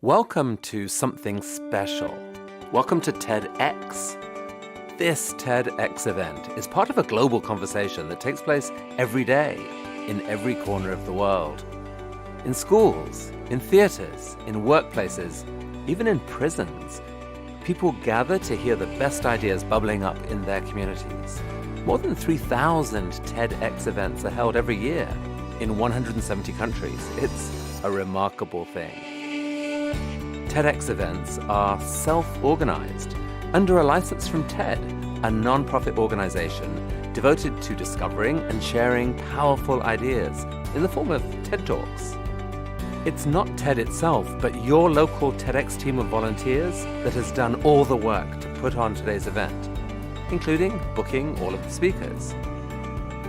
Welcome to something special. Welcome to TEDx. This TEDx event is part of a global conversation that takes place every day in every corner of the world. In schools, in theaters, in workplaces, even in prisons, people gather to hear the best ideas bubbling up in their communities. More than 3,000 TEDx events are held every year in 170 countries. It's a remarkable thing. TEDx events are self-organized under a license from TED, a non-profit organization devoted to discovering and sharing powerful ideas in the form of TED Talks. It's not TED itself, but your local TEDx team of volunteers that has done all the work to put on today's event, including booking all of the speakers.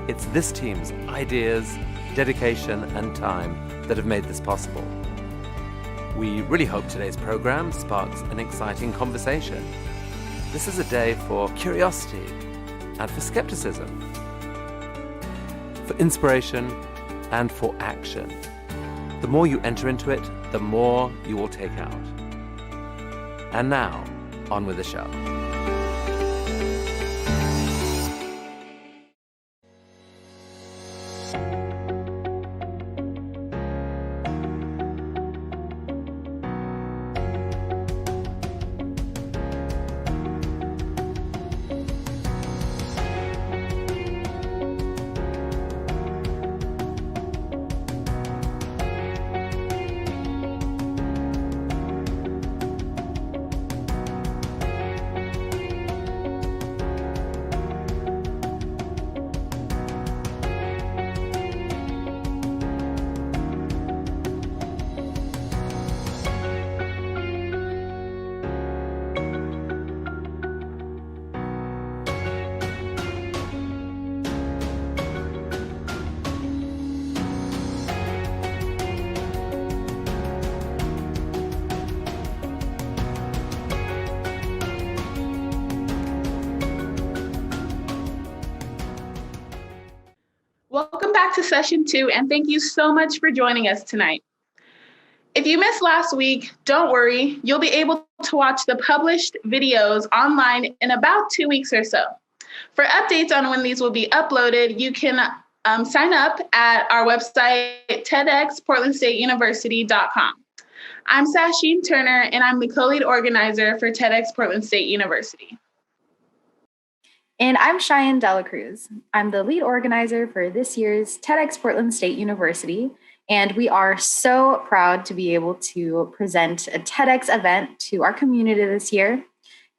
It's this team's ideas, dedication, and time that have made this possible. We really hope today's program sparks an exciting conversation. This is a day for curiosity and for skepticism, for inspiration and for action. The more you enter into it, the more you will take out. And now, on with the show. Welcome back to session 2, and thank you so much for joining us tonight. If you missed last week, don't worry, you'll be able to watch the published videos online in about 2 weeks or so. For updates on when these will be uploaded, you can sign up at our website, TEDxPortlandStateUniversity.com. I'm Sasheen Turner, and I'm the co-lead organizer for TEDx Portland State University. And I'm Cheyenne Dela Cruz. I'm the lead organizer for this year's TEDx Portland State University, and we are so proud to be able to present a TEDx event to our community this year,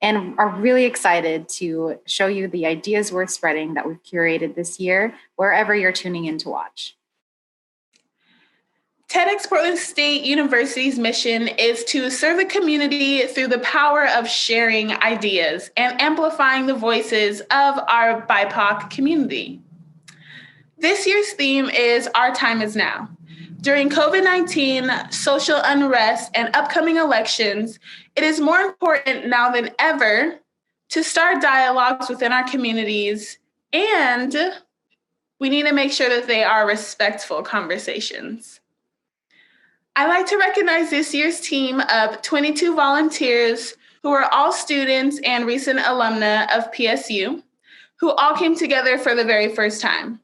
and are really excited to show you the ideas worth spreading that we've curated this year, wherever you're tuning in to watch. TEDx Portland State University's mission is to serve the community through the power of sharing ideas and amplifying the voices of our BIPOC community. This year's theme is Our Time is Now. During COVID-19, social unrest, and upcoming elections, it is more important now than ever to start dialogues within our communities, and we need to make sure that they are respectful conversations. I'd like to recognize this year's team of 22 volunteers who are all students and recent alumna of PSU, who all came together for the very first time.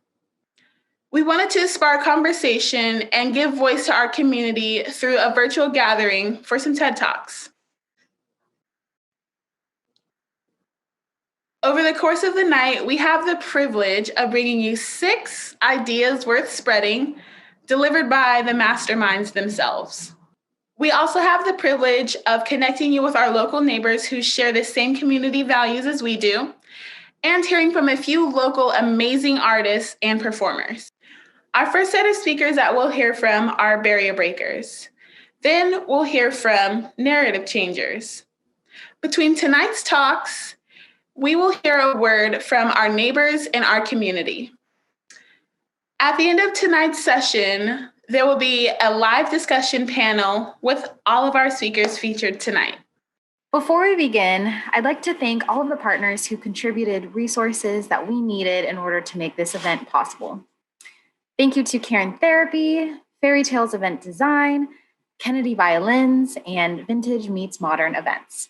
We wanted to spark conversation and give voice to our community through a virtual gathering for some TED Talks. Over the course of the night, we have the privilege of bringing you 6 ideas worth spreading, delivered by the masterminds themselves. We also have the privilege of connecting you with our local neighbors who share the same community values as we do, and hearing from a few local amazing artists and performers. Our first set of speakers that we'll hear from are barrier breakers. Then we'll hear from narrative changers. Between tonight's talks, we will hear a word from our neighbors and our community. At the end of tonight's session, there will be a live discussion panel with all of our speakers featured tonight. Before we begin, I'd like to thank all of the partners who contributed resources that we needed in order to make this event possible. Thank you to Karen Therapy, Fairy Tales Event Design, Kennedy violins, and vintage meets modern events.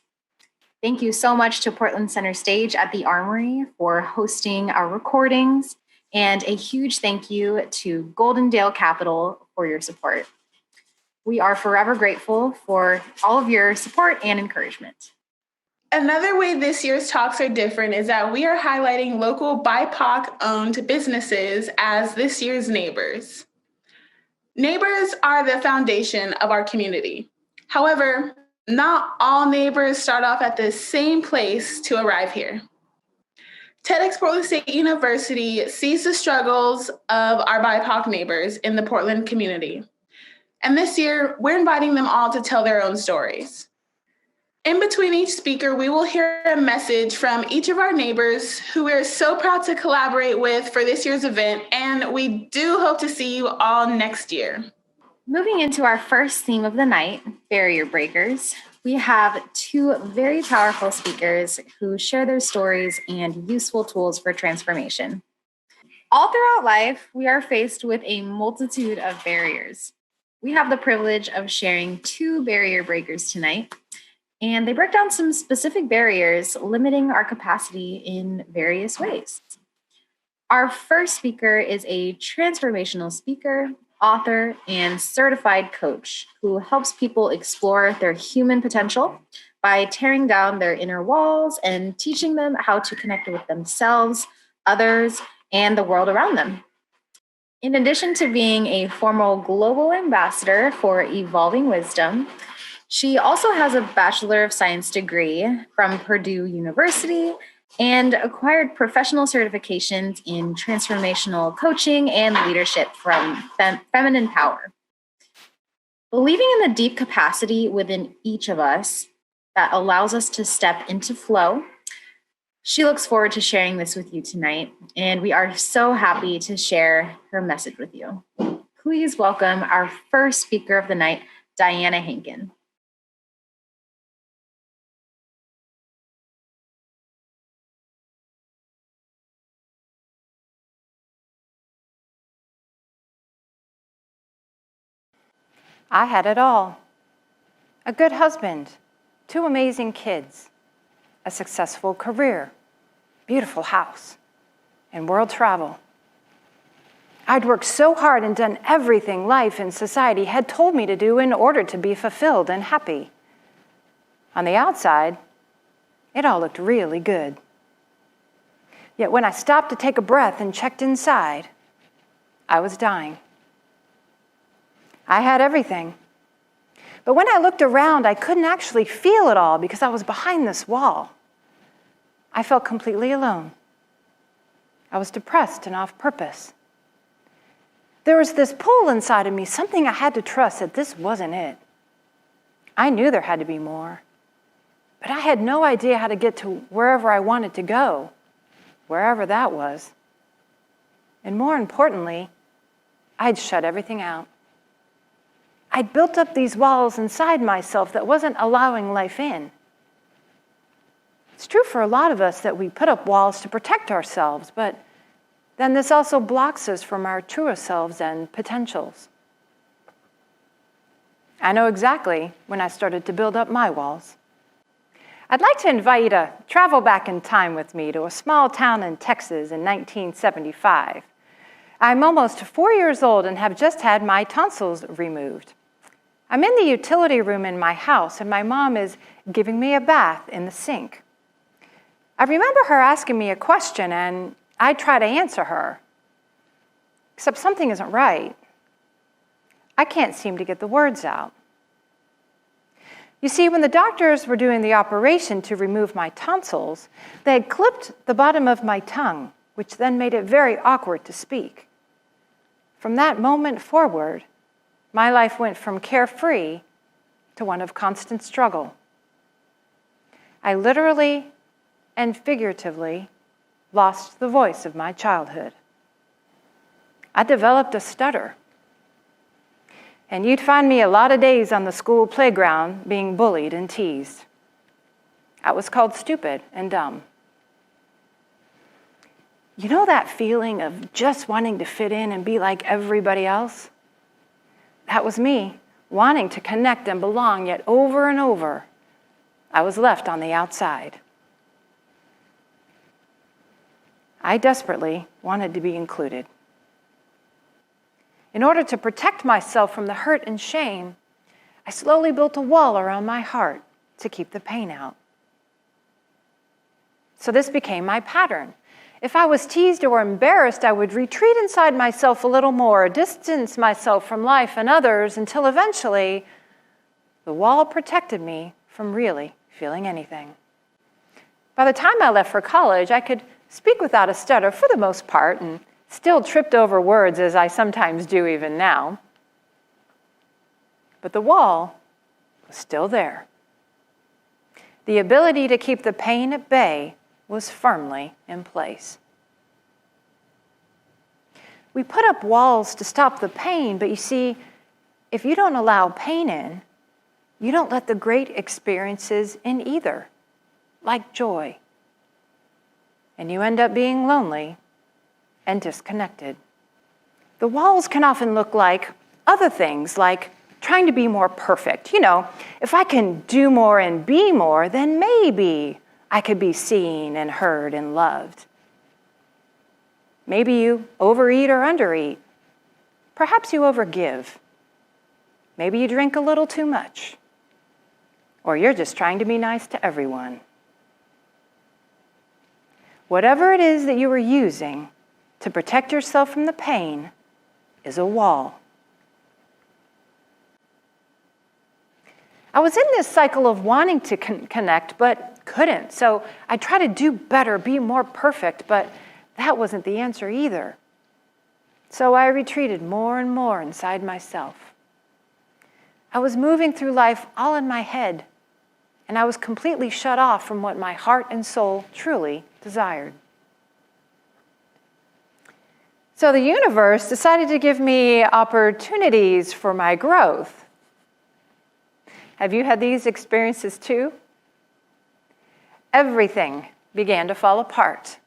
Thank you so much to Portland Center Stage at the Armory for hosting our recordings, and a huge thank you to Goldendale Capital for your support. We are forever grateful for all of your support and encouragement. Another way this year's talks are different is that we are highlighting local BIPOC-owned businesses as this year's neighbors. Neighbors are the foundation of our community. However, not all neighbors start off at the same place to arrive here. TEDx Portland State University sees the struggles of our BIPOC neighbors in the Portland community. And this year, we're inviting them all to tell their own stories. In between each speaker, we will hear a message from each of our neighbors who we're so proud to collaborate with for this year's event, and we do hope to see you all next year. Moving into our first theme of the night, barrier breakers, we have two very powerful speakers who share their stories and useful tools for transformation. All throughout life, we are faced with a multitude of barriers. We have the privilege of sharing two barrier breakers tonight, and they break down some specific barriers limiting our capacity in various ways. Our first speaker is a transformational speaker, author, and certified coach who helps people explore their human potential by tearing down their inner walls and teaching them how to connect with themselves, others, and the world around them. In addition to being a former global ambassador for Evolving Wisdom, she also has a Bachelor of Science degree from Purdue University and acquired professional certifications in transformational coaching and leadership from Feminine Power. Believing in the deep capacity within each of us that allows us to step into flow, she looks forward to sharing this with you tonight, and we are so happy to share her message with you. Please welcome our first speaker of the night, Diana Hankin. I had it all. A good husband, 2 amazing kids, a successful career, beautiful house, and world travel. I'd worked so hard and done everything life and society had told me to do in order to be fulfilled and happy. On the outside, it all looked really good. Yet when I stopped to take a breath and checked inside, I was dying. I had everything. But when I looked around, I couldn't actually feel it all because I was behind this wall. I felt completely alone. I was depressed and off purpose. There was this pull inside of me, something I had to trust that this wasn't it. I knew there had to be more, but I had no idea how to get to wherever I wanted to go, wherever that was. And more importantly, I'd shut everything out. I'd built up these walls inside myself that wasn't allowing life in. It's true for a lot of us that we put up walls to protect ourselves, but then this also blocks us from our truer selves and potentials. I know exactly when I started to build up my walls. I'd like to invite you to travel back in time with me to a small town in Texas in 1975. I'm almost 4 years old and have just had my tonsils removed. I'm in the utility room in my house, and my mom is giving me a bath in the sink. I remember her asking me a question, and I try to answer her, except something isn't right. I can't seem to get the words out. You see, when the doctors were doing the operation to remove my tonsils, they had clipped the bottom of my tongue, which then made it very awkward to speak. From that moment forward, my life went from carefree to one of constant struggle. I literally and figuratively lost the voice of my childhood. I developed a stutter. And you'd find me a lot of days on the school playground being bullied and teased. I was called stupid and dumb. You know that feeling of just wanting to fit in and be like everybody else? That was me wanting to connect and belong, yet over and over, I was left on the outside. I desperately wanted to be included. In order to protect myself from the hurt and shame, I slowly built a wall around my heart to keep the pain out. So this became my pattern. If I was teased or embarrassed, I would retreat inside myself a little more, distance myself from life and others until eventually the wall protected me from really feeling anything. By the time I left for college, I could speak without a stutter for the most part and still tripped over words as I sometimes do even now. But the wall was still there. The ability to keep the pain at bay was firmly in place. We put up walls to stop the pain, but you see, if you don't allow pain in, you don't let the great experiences in either, like joy. And you end up being lonely and disconnected. The walls can often look like other things, like trying to be more perfect. You know, if I can do more and be more, then maybe I could be seen and heard and loved. Maybe you overeat or undereat. Perhaps you overgive. Maybe you drink a little too much. Or you're just trying to be nice to everyone. Whatever it is that you are using to protect yourself from the pain is a wall. I was in this cycle of wanting to connect, but couldn't. So I tried to do better, be more perfect, but that wasn't the answer either. So I retreated more and more inside myself. I was moving through life all in my head, and I was completely shut off from what my heart and soul truly desired. So the universe decided to give me opportunities for my growth. Have you had these experiences too? Everything began to fall apart,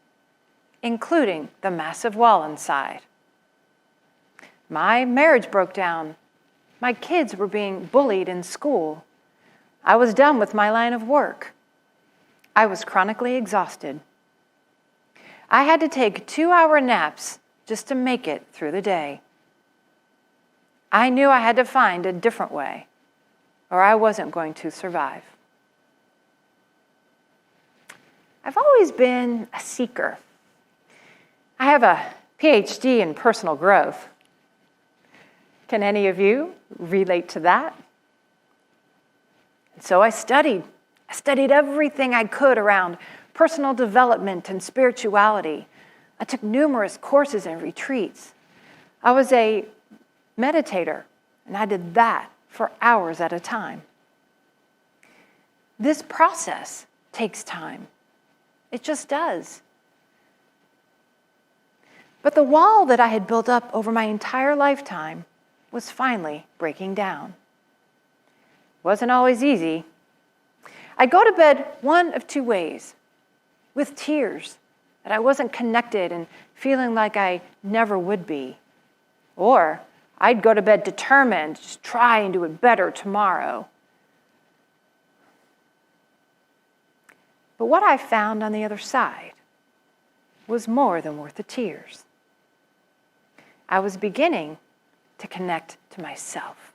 including the massive wall inside. My marriage broke down. My kids were being bullied in school. I was done with my line of work. I was chronically exhausted. I had to take 2-hour naps just to make it through the day. I knew I had to find a different way, or I wasn't going to survive. I've always been a seeker. I have a PhD in personal growth. Can any of you relate to that? And so I studied everything I could around personal development and spirituality. I took numerous courses and retreats. I was a meditator, and I did that for hours at a time. This process takes time. It just does. But the wall that I had built up over my entire lifetime was finally breaking down. It wasn't always easy. I'd go to bed one of two ways, with tears that I wasn't connected and feeling like I never would be. Or I'd go to bed determined to try and do it better tomorrow. But what I found on the other side was more than worth the tears. I was beginning to connect to myself.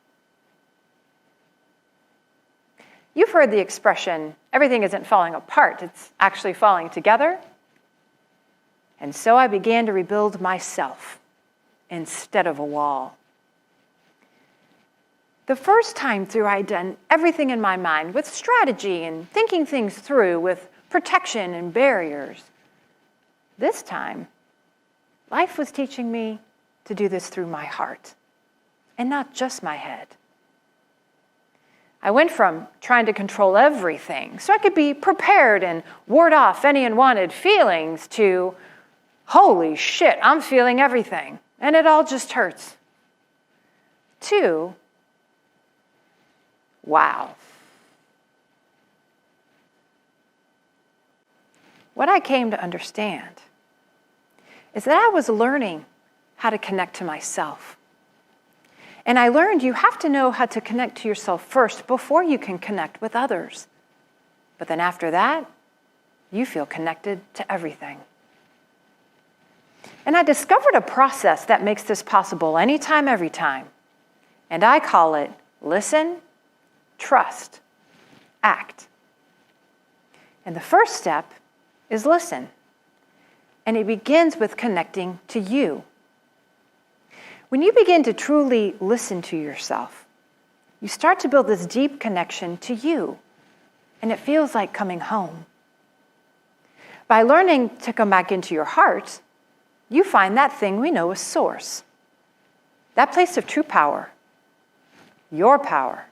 You've heard the expression, everything isn't falling apart, it's actually falling together. And so I began to rebuild myself instead of a wall. The first time through, I'd done everything in my mind with strategy and thinking things through with protection and barriers. This time, life was teaching me to do this through my heart and not just my head. I went from trying to control everything so I could be prepared and ward off any unwanted feelings to, holy shit, I'm feeling everything and it all just hurts. To, wow. What I came to understand is that I was learning how to connect to myself. And I learned you have to know how to connect to yourself first before you can connect with others. But then after that, you feel connected to everything. And I discovered a process that makes this possible anytime, every time. And I call it listen, trust, act. And the first step is listen. And it begins with connecting to you. When you begin to truly listen to yourself, you start to build this deep connection to you, and it feels like coming home. By learning to come back into your heart, you find that thing we know as source, that place of true power, your power.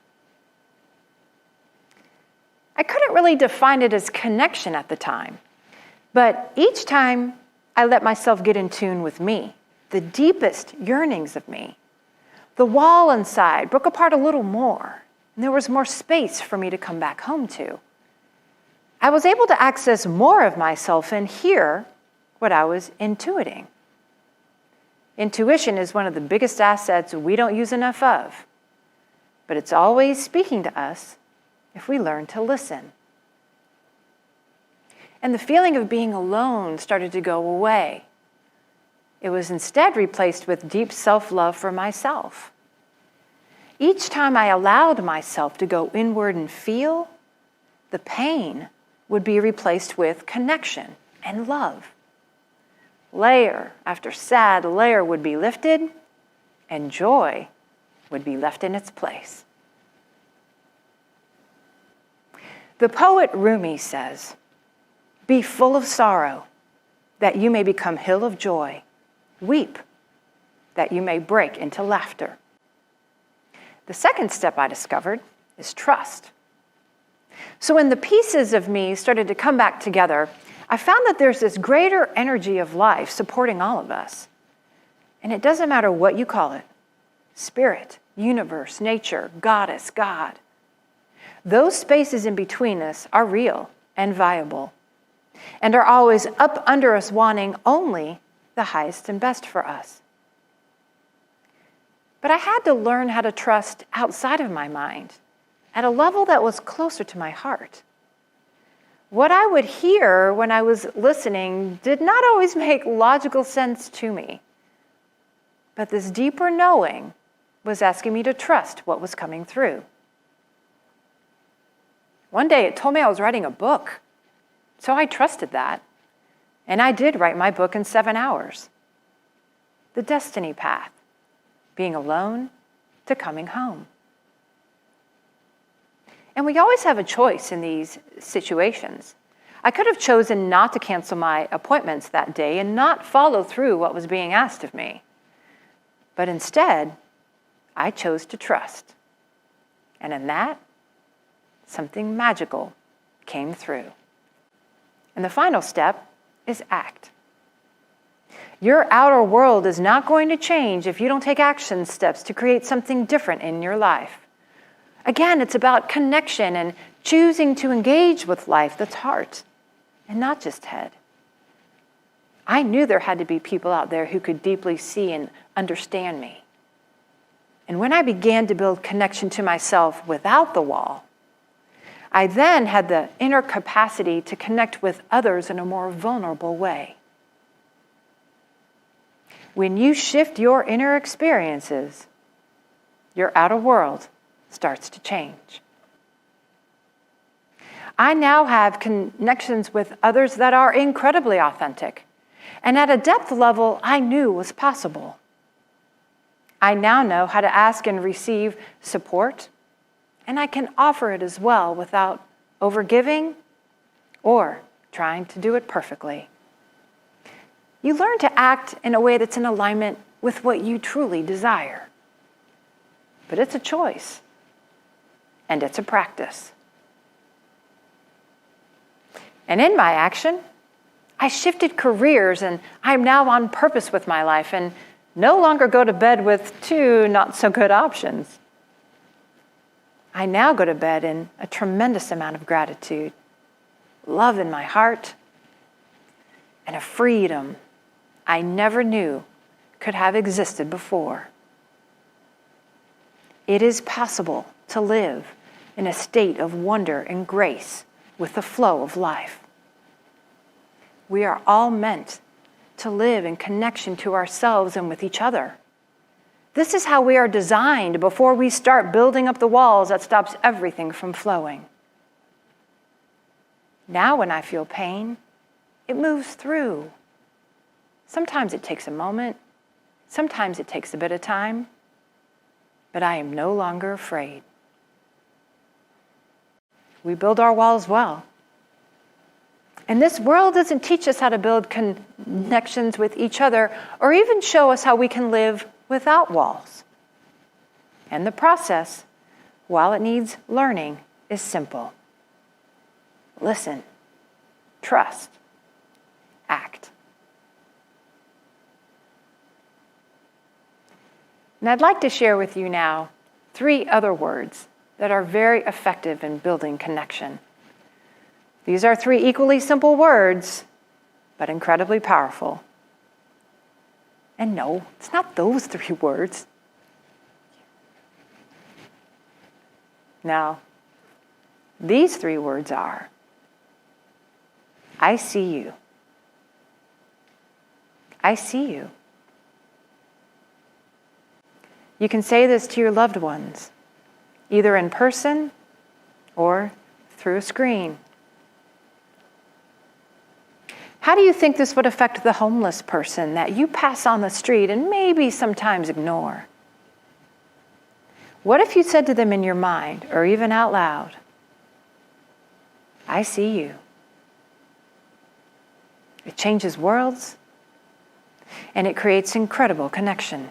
I couldn't really define it as connection at the time, but each time I let myself get in tune with me, the deepest yearnings of me, the wall inside broke apart a little more, and there was more space for me to come back home to. I was able to access more of myself and hear what I was intuiting. Intuition is one of the biggest assets we don't use enough of, but it's always speaking to us if we learn to listen. And the feeling of being alone started to go away. It was instead replaced with deep self-love for myself. Each time I allowed myself to go inward and feel, the pain would be replaced with connection and love. Layer after sad layer would be lifted, and joy would be left in its place. The poet Rumi says, "Be full of sorrow, that you may become hill of joy. Weep, that you may break into laughter." The second step I discovered is trust. So when the pieces of me started to come back together, I found that there's this greater energy of life supporting all of us. And it doesn't matter what you call it, spirit, universe, nature, goddess, God. Those spaces in between us are real and viable, and are always up under us wanting only the highest and best for us. But I had to learn how to trust outside of my mind, at a level that was closer to my heart. What I would hear when I was listening did not always make logical sense to me. But this deeper knowing was asking me to trust what was coming through. One day it told me I was writing a book, so I trusted that. And I did write my book in 7 hours. The Destiny Path, being alone to coming home. And we always have a choice in these situations. I could have chosen not to cancel my appointments that day and not follow through what was being asked of me. But instead, I chose to trust. And in that, something magical came through. And the final step is act. Your outer world is not going to change if you don't take action steps to create something different in your life. Again, it's about connection and choosing to engage with life that's heart and not just head. I knew there had to be people out there who could deeply see and understand me. And when I began to build connection to myself without the wall, I then had the inner capacity to connect with others in a more vulnerable way. When you shift your inner experiences, your outer world starts to change. I now have connections with others that are incredibly authentic, and at a depth level I knew was possible. I now know how to ask and receive support, and I can offer it as well without overgiving or trying to do it perfectly. You learn to act in a way that's in alignment with what you truly desire. But it's a choice, and it's a practice. And in my action, I shifted careers, and I'm now on purpose with my life and no longer go to bed with 2 not-so-good options. I now go to bed in a tremendous amount of gratitude, love in my heart, and a freedom I never knew could have existed before. It is possible to live in a state of wonder and grace with the flow of life. We are all meant to live in connection to ourselves and with each other. This is how we are designed before we start building up the walls that stops everything from flowing. Now when I feel pain, it moves through. Sometimes it takes a moment, sometimes it takes a bit of time, but I am no longer afraid. We build our walls well. And this world doesn't teach us how to build connections with each other or even show us how we can live without walls. And the process, while it needs learning, is simple. Listen, trust, act. And I'd like to share with you now 3 other words that are very effective in building connection. These are 3 equally simple words, but incredibly powerful. And no, it's not those 3 words. Now, these 3 words are, I see you. I see you. You can say this to your loved ones, either in person or through a screen. How do you think this would affect the homeless person that you pass on the street and maybe sometimes ignore? What if you said to them in your mind, or even out loud, I see you? It changes worlds, and it creates incredible connection.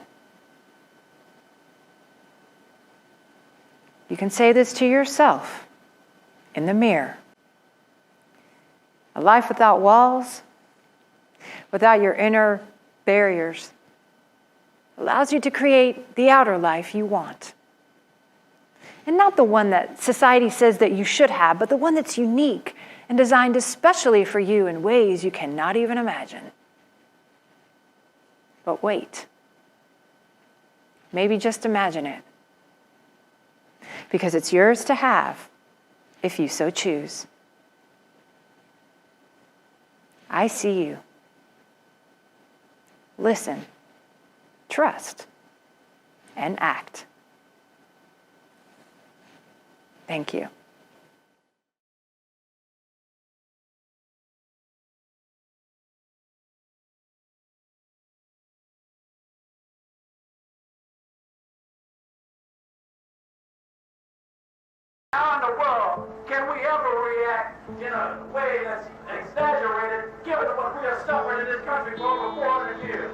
You can say this to yourself in the mirror. A life without walls, without your inner barriers, allows you to create the outer life you want. And not the one that society says that you should have, but the one that's unique and designed especially for you in ways you cannot even imagine. But wait. Maybe just imagine it. Because it's yours to have if you so choose. I see you. Listen, trust, and act. Thank you. How in the world can we ever react in a way that's exaggerated, given what we have suffered in this country for over 400 years?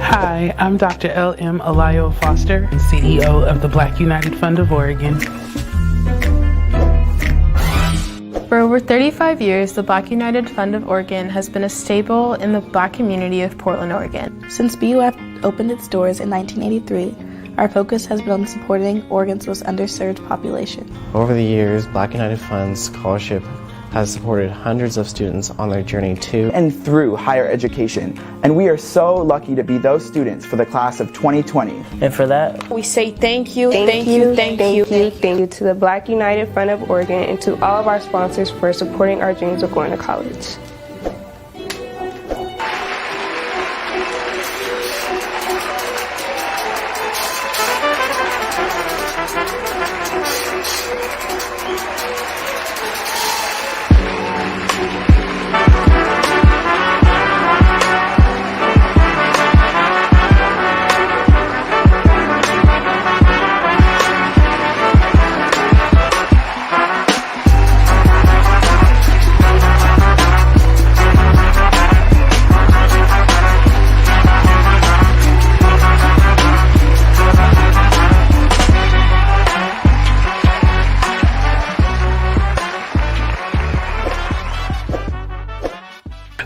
Hi, I'm Dr. L.M. Alayo Foster, CEO of the Black United Fund of Oregon. For over 35 years, the Black United Fund of Oregon has been a staple in the Black community of Portland, Oregon. Since BUF opened its doors in 1983, our focus has been on supporting Oregon's most underserved population. Over the years, Black United Fund's scholarship has supported hundreds of students on their journey to and through higher education. And we are so lucky to be those students for the class of 2020. And for that, we say thank you to the Black United Fund of Oregon and to all of our sponsors for supporting our dreams of going to college.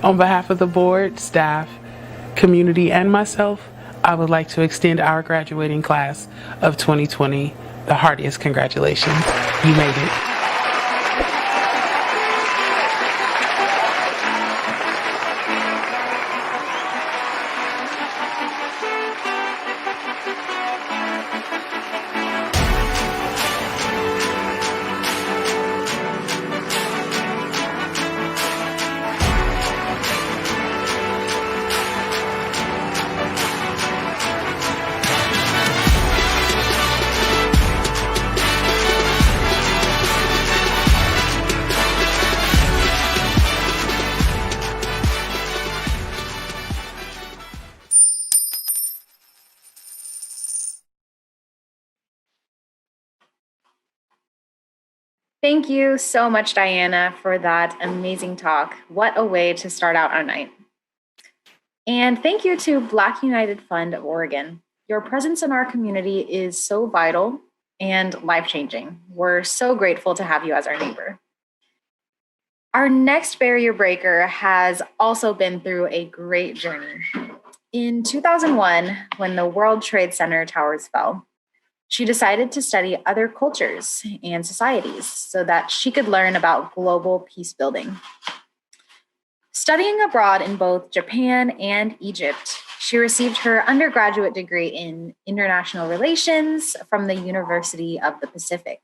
On behalf of the board, staff, community, and myself, I would like to extend our graduating class of 2020 the heartiest congratulations. You made it. Thank you so much, Diana, for that amazing talk. What a way to start out our night. And thank you to Black United Fund of Oregon. Your presence in our community is so vital and life-changing. We're so grateful to have you as our neighbor. Our next barrier breaker has also been through a great journey. In 2001, when the World Trade Center towers fell, she decided to study other cultures and societies so that she could learn about global peace building. Studying abroad in both Japan and Egypt, she received her undergraduate degree in international relations from the University of the Pacific.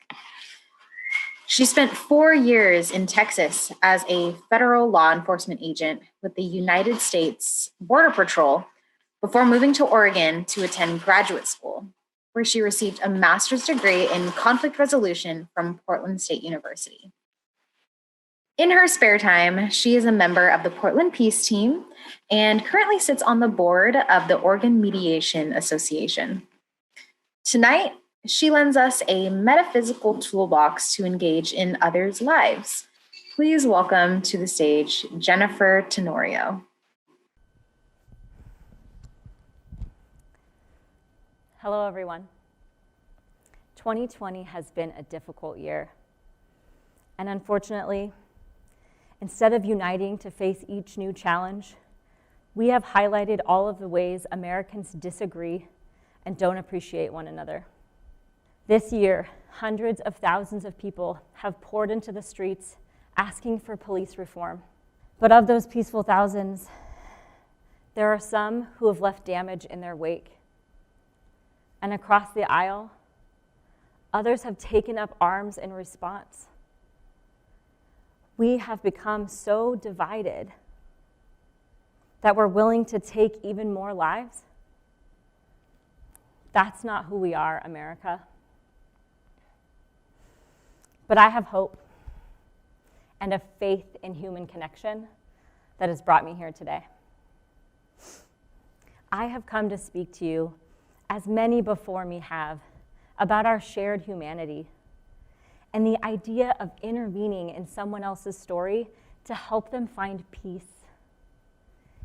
She spent 4 years in Texas as a federal law enforcement agent with the United States Border Patrol before moving to Oregon to attend graduate school, where she received a master's degree in conflict resolution from Portland State University. In her spare time, she is a member of the Portland Peace Team and currently sits on the board of the Oregon Mediation Association. Tonight, she lends us a metaphysical toolbox to engage in others' lives. Please welcome to the stage Jennifer Tenorio. Hello, everyone. 2020 has been a difficult year. And unfortunately, instead of uniting to face each new challenge, we have highlighted all of the ways Americans disagree and don't appreciate one another. This year, hundreds of thousands of people have poured into the streets asking for police reform. But of those peaceful thousands, there are some who have left damage in their wake. And across the aisle, others have taken up arms in response. We have become so divided that we're willing to take even more lives. That's not who we are, America. But I have hope and a faith in human connection that has brought me here today. I have come to speak to you, as many before me have, about our shared humanity and the idea of intervening in someone else's story to help them find peace.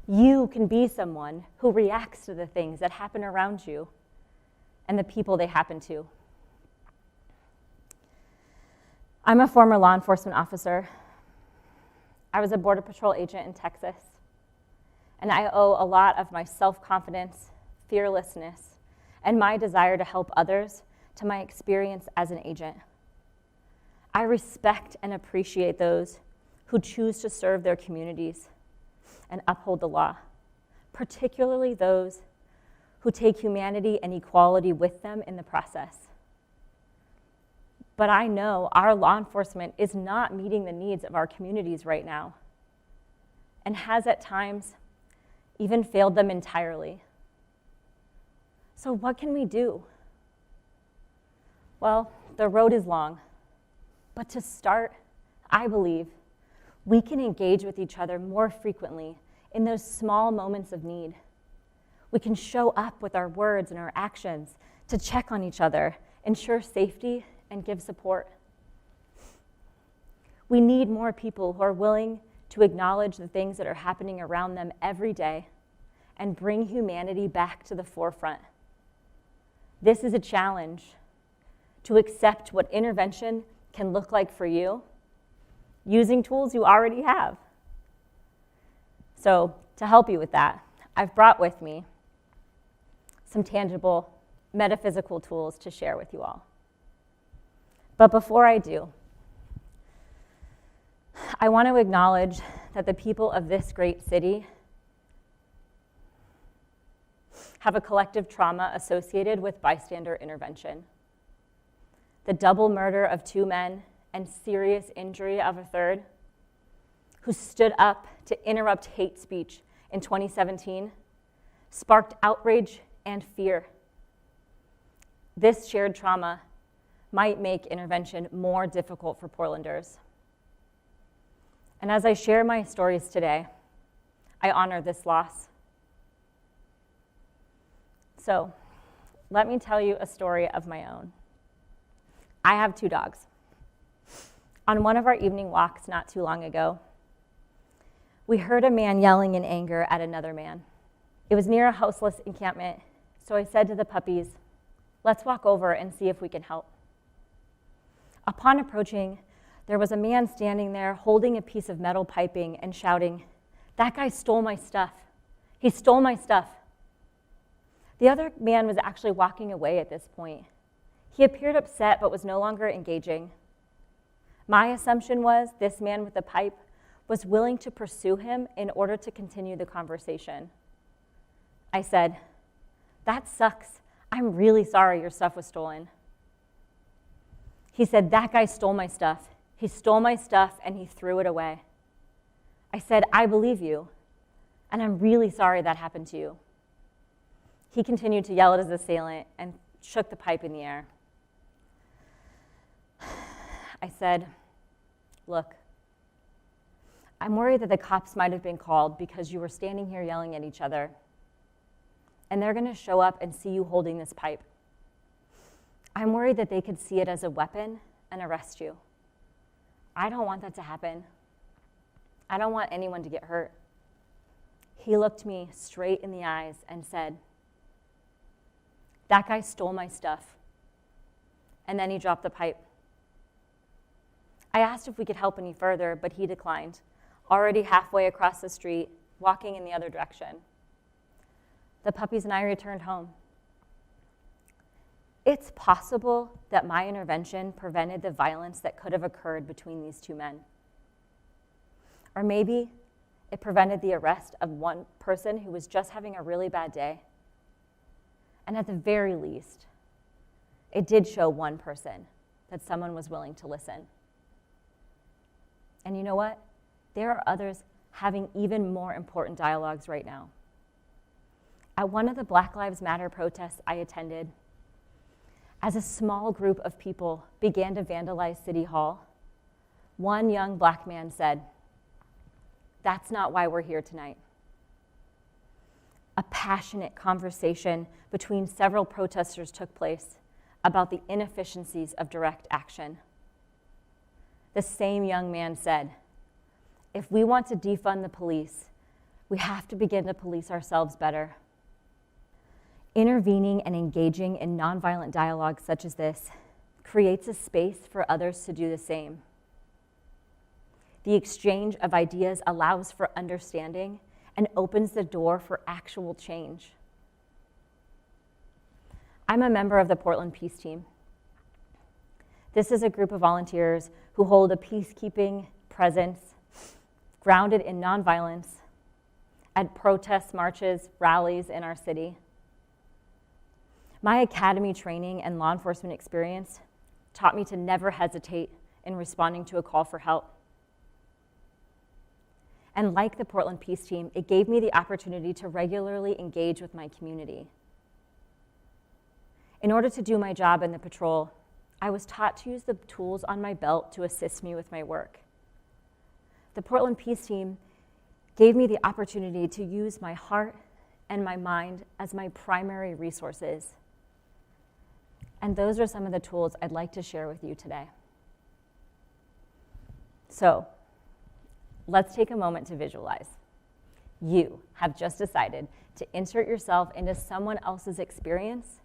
You can be someone who reacts to the things that happen around you and the people they happen to. I'm a former law enforcement officer. I was a Border Patrol agent in Texas, and I owe a lot of my self-confidence, fearlessness, and my desire to help others to my experience as an agent. I respect and appreciate those who choose to serve their communities and uphold the law, particularly those who take humanity and equality with them in the process. But I know our law enforcement is not meeting the needs of our communities right now, and has at times even failed them entirely. So what can we do? Well, the road is long, but to start, I believe, we can engage with each other more frequently in those small moments of need. We can show up with our words and our actions to check on each other, ensure safety, and give support. We need more people who are willing to acknowledge the things that are happening around them every day and bring humanity back to the forefront. This is a challenge to accept what intervention can look like for you using tools you already have. So to help you with that, I've brought with me some tangible metaphysical tools to share with you all. But before I do, I want to acknowledge that the people of this great city have a collective trauma associated with bystander intervention. The double murder of 2 men and serious injury of a third, who stood up to interrupt hate speech in 2017, sparked outrage and fear. This shared trauma might make intervention more difficult for Portlanders. And as I share my stories today, I honor this loss. So, let me tell you a story of my own. I have 2 dogs. On one of our evening walks not too long ago, we heard a man yelling in anger at another man. It was near a houseless encampment, so I said to the puppies, "Let's walk over and see if we can help." Upon approaching, there was a man standing there holding a piece of metal piping and shouting, "That guy stole my stuff. He stole my stuff." The other man was actually walking away at this point. He appeared upset but was no longer engaging. My assumption was this man with the pipe was willing to pursue him in order to continue the conversation. I said, "That sucks. I'm really sorry your stuff was stolen." He said, "That guy stole my stuff. He stole my stuff and he threw it away." I said, "I believe you, and I'm really sorry that happened to you." He continued to yell at his assailant and shook the pipe in the air. I said, "Look, I'm worried that the cops might have been called because you were standing here yelling at each other, and they're going to show up and see you holding this pipe. I'm worried that they could see it as a weapon and arrest you. I don't want that to happen. I don't want anyone to get hurt." He looked me straight in the eyes and said, "That guy stole my stuff." And then he dropped the pipe. I asked if we could help any further, but he declined, already halfway across the street, walking in the other direction. The puppies and I returned home. It's possible that my intervention prevented the violence that could have occurred between these 2 men. Or maybe it prevented the arrest of one person who was just having a really bad day. And at the very least, it did show one person that someone was willing to listen. And you know what? There are others having even more important dialogues right now. At one of the Black Lives Matter protests I attended, as a small group of people began to vandalize City Hall, one young Black man said, "That's not why we're here tonight." A passionate conversation between several protesters took place about the inefficiencies of direct action. The same young man said, "If we want to defund the police, we have to begin to police ourselves better." Intervening and engaging in nonviolent dialogue such as this creates a space for others to do the same. The exchange of ideas allows for understanding and opens the door for actual change. I'm a member of the Portland Peace Team. This is a group of volunteers who hold a peacekeeping presence grounded in nonviolence at protests, marches, rallies in our city. My academy training and law enforcement experience taught me to never hesitate in responding to a call for help. And like the Portland Peace Team, it gave me the opportunity to regularly engage with my community. In order to do my job in the patrol, I was taught to use the tools on my belt to assist me with my work. The Portland Peace Team gave me the opportunity to use my heart and my mind as my primary resources. And those are some of the tools I'd like to share with you today. So, let's take a moment to visualize. You have just decided to insert yourself into someone else's experience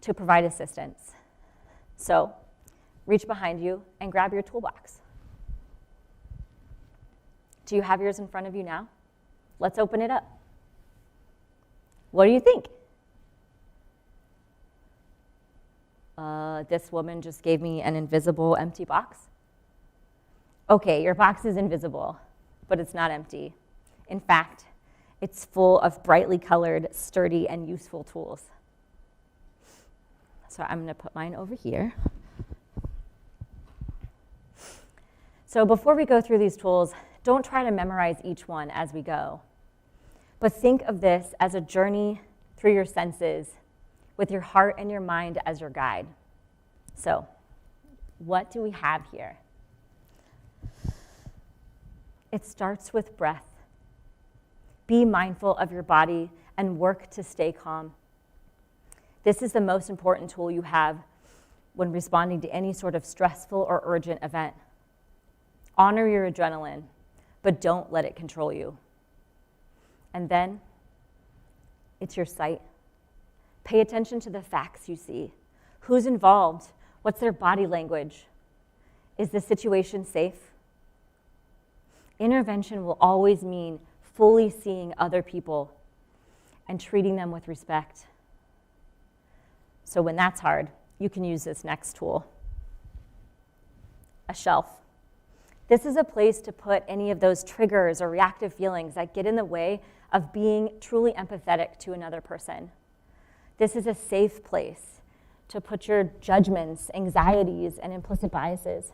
to provide assistance. So, reach behind you and grab your toolbox. Do you have yours in front of you now? Let's open it up. What do you think? This woman just gave me an invisible empty box. Okay, your box is invisible, but it's not empty. In fact, it's full of brightly colored, sturdy, and useful tools. So I'm going to put mine over here. So before we go through these tools, don't try to memorize each one as we go, but think of this as a journey through your senses with your heart and your mind as your guide. So what do we have here? It starts with breath. Be mindful of your body and work to stay calm. This is the most important tool you have when responding to any sort of stressful or urgent event. Honor your adrenaline, but don't let it control you. And then, it's your sight. Pay attention to the facts you see. Who's involved? What's their body language? Is the situation safe? Intervention will always mean fully seeing other people and treating them with respect. So when that's hard, you can use this next tool, a shelf. This is a place to put any of those triggers or reactive feelings that get in the way of being truly empathetic to another person. This is a safe place to put your judgments, anxieties, and implicit biases.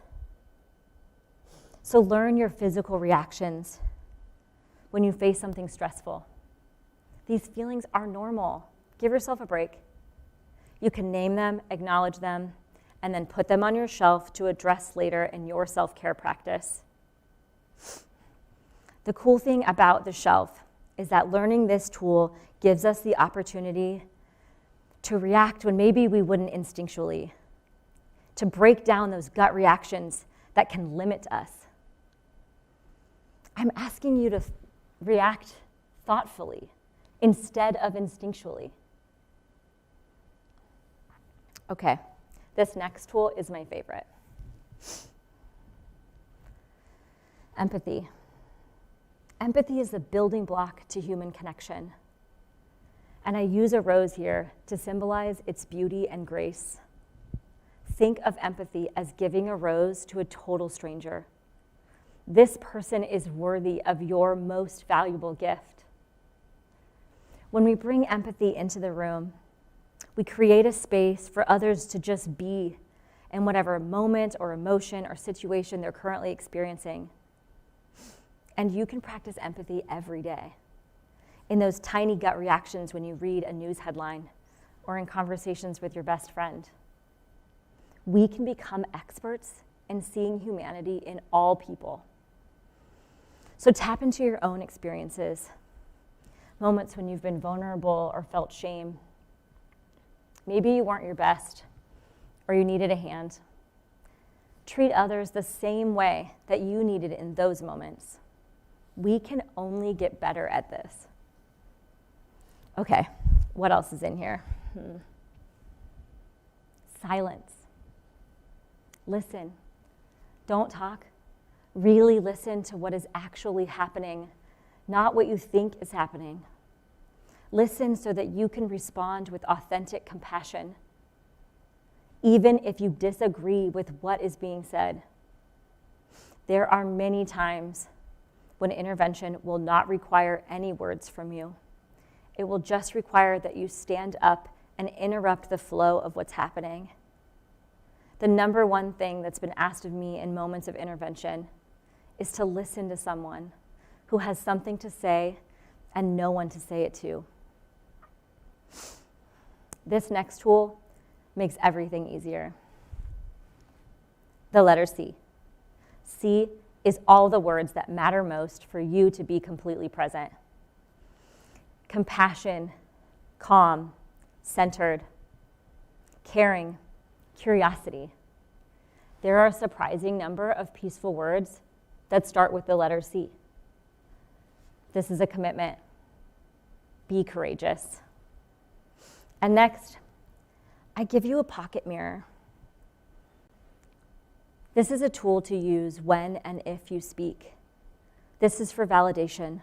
So learn your physical reactions when you face something stressful. These feelings are normal. Give yourself a break. You can name them, acknowledge them, and then put them on your shelf to address later in your self-care practice. The cool thing about the shelf is that learning this tool gives us the opportunity to react when maybe we wouldn't instinctually, to break down those gut reactions that can limit us. I'm asking you to react thoughtfully instead of instinctually. Okay, this next tool is my favorite. Empathy. Empathy is the building block to human connection. And I use a rose here to symbolize its beauty and grace. Think of empathy as giving a rose to a total stranger. This person is worthy of your most valuable gift. When we bring empathy into the room, we create a space for others to just be in whatever moment or emotion or situation they're currently experiencing. And you can practice empathy every day, in those tiny gut reactions when you read a news headline or in conversations with your best friend. We can become experts in seeing humanity in all people. So tap into your own experiences, moments when you've been vulnerable or felt shame. Maybe you weren't your best or you needed a hand. Treat others the same way that you needed in those moments. We can only get better at this. Okay, what else is in here? Silence. Listen. Don't talk. Really listen to what is actually happening, not what you think is happening. Listen so that you can respond with authentic compassion, even if you disagree with what is being said. There are many times when intervention will not require any words from you. It will just require that you stand up and interrupt the flow of what's happening. The number one thing that's been asked of me in moments of intervention is to listen to someone who has something to say and no one to say it to. This next tool makes everything easier. The letter C. C is all the words that matter most for you to be completely present. Compassion, calm, centered, caring, curiosity. There are a surprising number of peaceful words that start with the letter C. This is a commitment. Be courageous. And next, I give you a pocket mirror. This is a tool to use when and if you speak. This is for validation.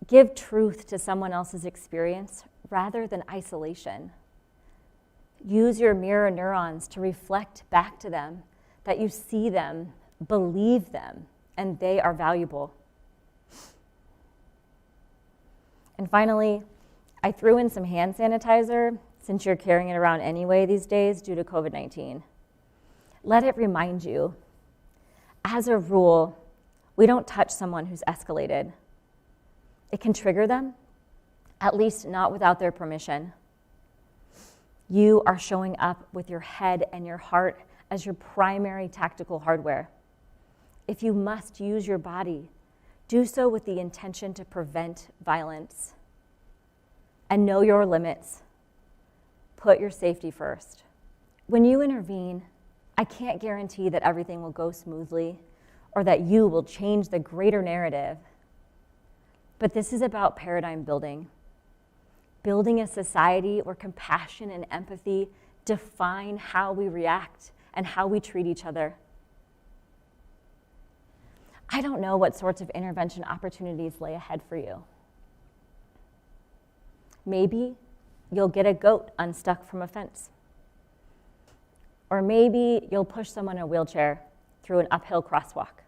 Give truth to someone else's experience rather than isolation. Use your mirror neurons to reflect back to them that you see them, believe them, and they are valuable. And finally, I threw in some hand sanitizer since you're carrying it around anyway these days due to COVID-19. Let it remind you, as a rule, we don't touch someone who's escalated. It can trigger them, at least not without their permission. You are showing up with your head and your heart as your primary tactical hardware. If you must use your body, do so with the intention to prevent violence. And know your limits. Put your safety first. When you intervene, I can't guarantee that everything will go smoothly or that you will change the greater narrative. But this is about paradigm building. Building a society where compassion and empathy define how we react and how we treat each other. I don't know what sorts of intervention opportunities lay ahead for you. Maybe you'll get a goat unstuck from a fence. Or maybe you'll push someone in a wheelchair through an uphill crosswalk.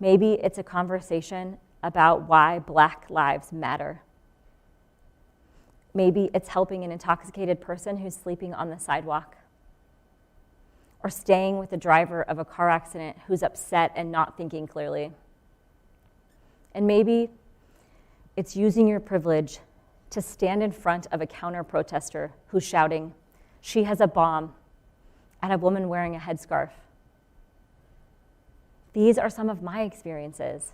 Maybe it's a conversation about why Black lives matter. Maybe it's helping an intoxicated person who's sleeping on the sidewalk. Or staying with the driver of a car accident who's upset and not thinking clearly. And maybe it's using your privilege to stand in front of a counter-protester who's shouting, "She has a bomb," at a woman wearing a headscarf. These are some of my experiences.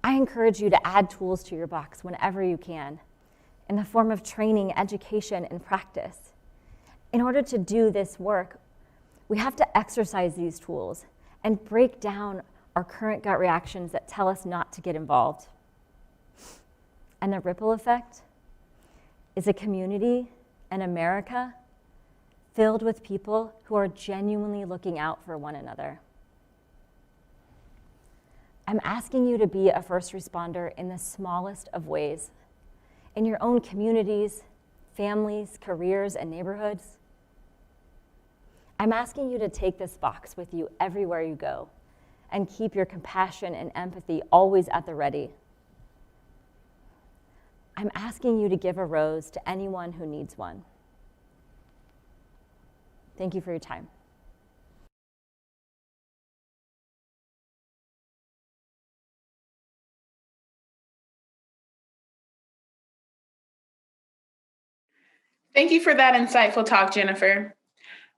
I encourage you to add tools to your box whenever you can, in the form of training, education, and practice. In order to do this work, we have to exercise these tools and break down our current gut reactions that tell us not to get involved. And the ripple effect is a community, an America, filled with people who are genuinely looking out for one another. I'm asking you to be a first responder in the smallest of ways, in your own communities, families, careers, and neighborhoods. I'm asking you to take this box with you everywhere you go and keep your compassion and empathy always at the ready. I'm asking you to give a rose to anyone who needs one. Thank you for your time. Thank you for that insightful talk, Jennifer.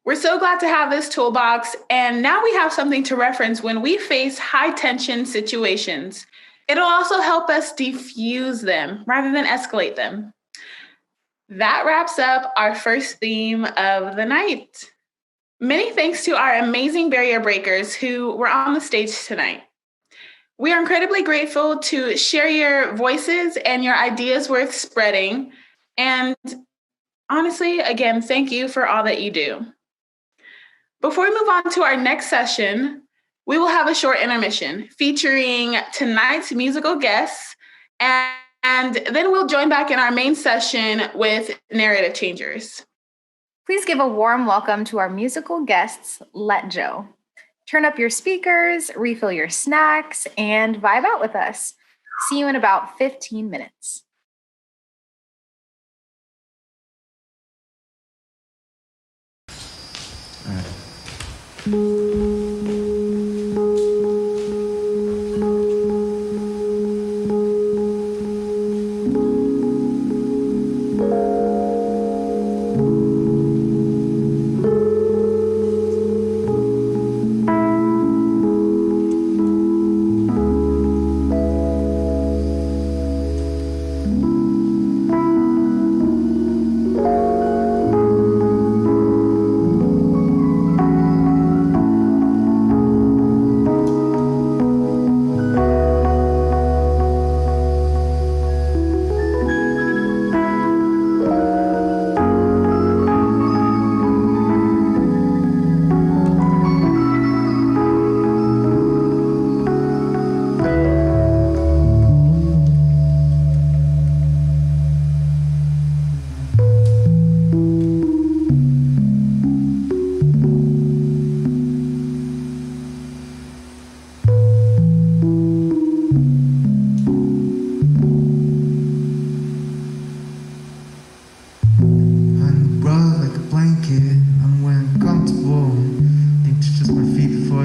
We're so glad to have this toolbox, and now we have something to reference when we face high-tension situations. It'll also help us diffuse them rather than escalate them. That wraps up our first theme of the night. Many thanks to our amazing barrier breakers who were on the stage tonight. We are incredibly grateful to share your voices and your ideas worth spreading. And honestly, again, thank you for all that you do. Before we move on to our next session, we will have a short intermission featuring tonight's musical guests, and then we'll join back in our main session with narrative changers. Please give a warm welcome to our musical guests, Let Joe. Turn up your speakers, refill your snacks, and vibe out with us. See you in about 15 minutes.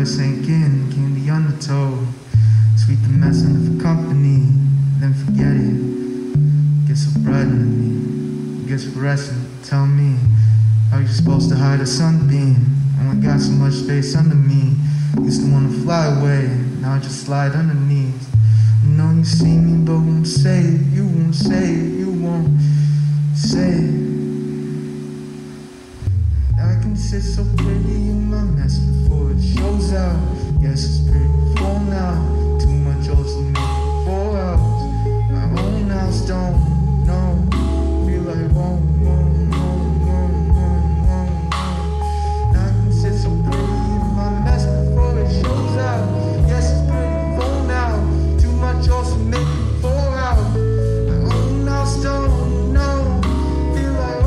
sink in, candy on the toe. Sweet the messing of company, then forget it. Get so bright under me, gets fluorescent. Tell me, how you supposed to hide a sunbeam? Only got so much space under me. Used to wanna fly away, now I just slide underneath. I know you see me, but won't say it. You won't say it, you won't say it. I can sit so pretty in my mess before it shows out. Yes, it's pretty full now. Too much oats to make it 4 hours. My own house don't know. Feel like won't. Now I can sit so pretty in my mess before it shows out. Yes, it's pretty full now. Too much oats to make it 4 hours. My own house don't know. Feel like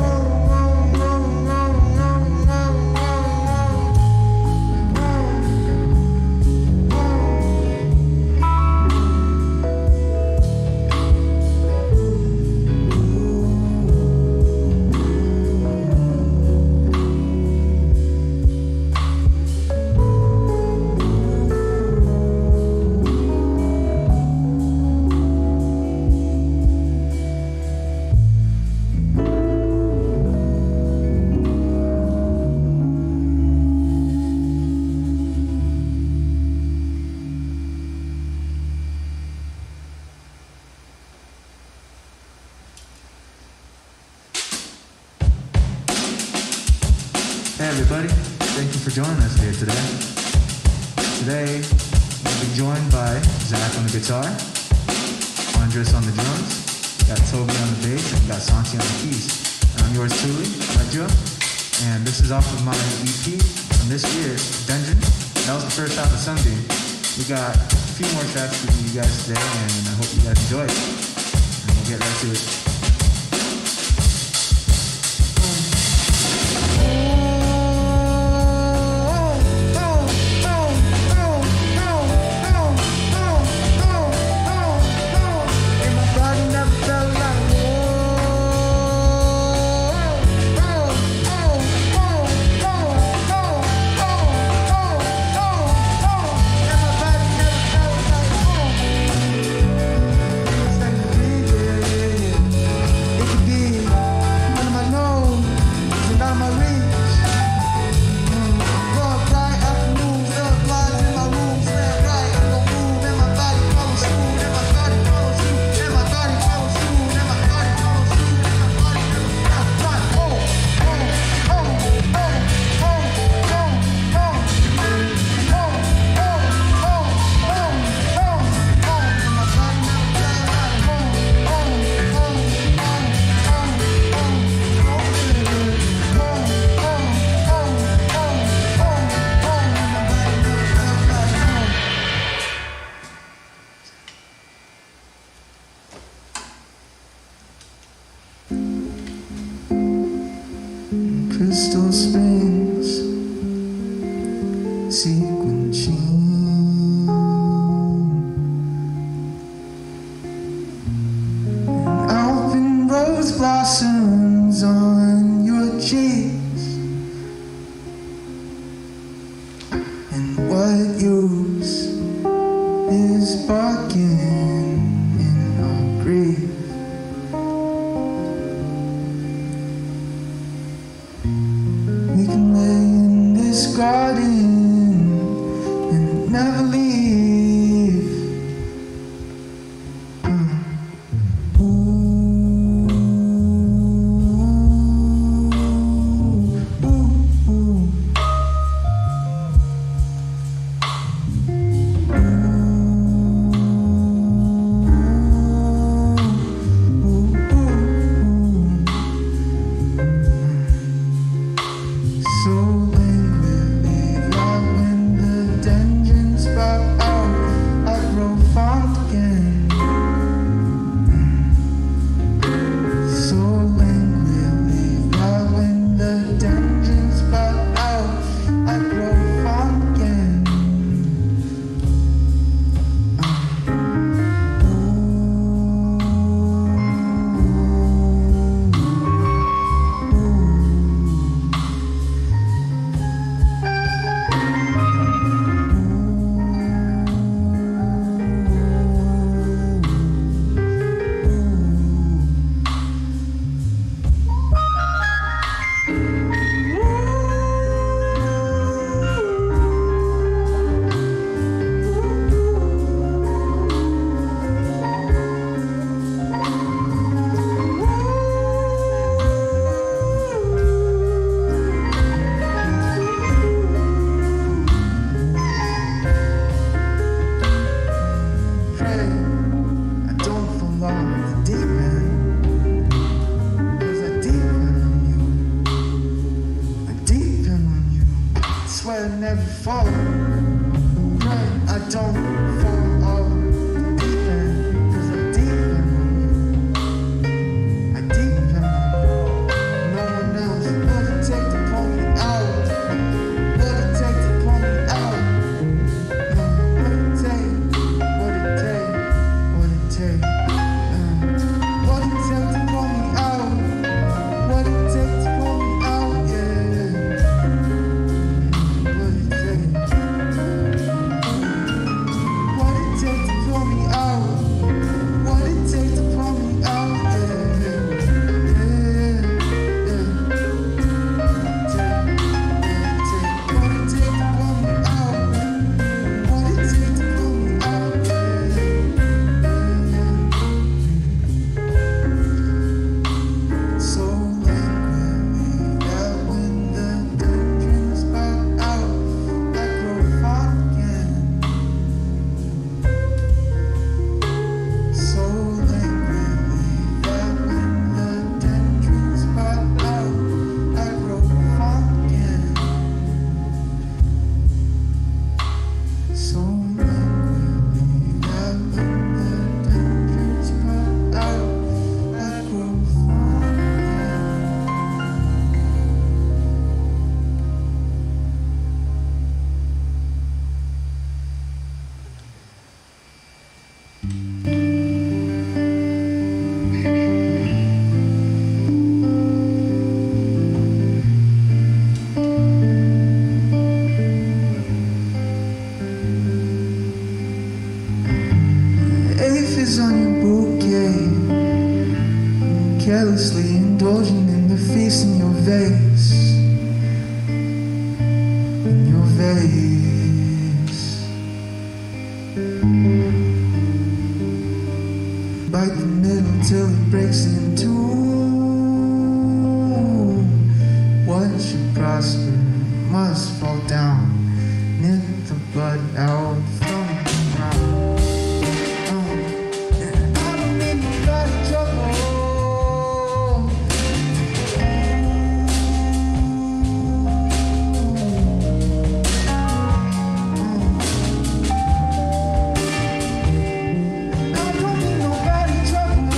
Hey everybody, thank you for joining us here today. Today, we'll be joined by Zach on the guitar, Andres on the drums, got Toby on the bass, and got Santi on the keys. And I'm yours truly, Rajo, and this is off of my EP from this year, Dungeon. That was the first half of Sunday. We got a few more tracks for you guys today, and I hope you guys enjoy it. And we'll get right to it. Crystal springs, sequin sheen, and open rose blossoms on your cheeks. And what use is barking in our grief? We can lay in this garden and never leave. swear I never fall. Pray I don't fall off the deep end, 'cause I deep end. I deep end. No one else would it take to pull me out. Would it take to pull me out? Would it take? Would it take? Would it take? Would it take to pull me out? Would it take to pull me out? Yeah. Would it take? Would it take to pull me out? Would it take to pull me out? Yeah. Would it take to pull me out? Would it take to pull me out? So angry that when the dreams pop out, I grow fond again. So angry that when the dreams pop out, I grow fond again. So angry that when the dreams pop out, I grow fond again. Aphids on your bouquet, carelessly indulging in the feast in your vase, in your vase. Bite the middle till it breaks in two. What should prosper must fall down. Nip the blood out from the ground. I don't need nobody trouble. I don't need nobody trouble.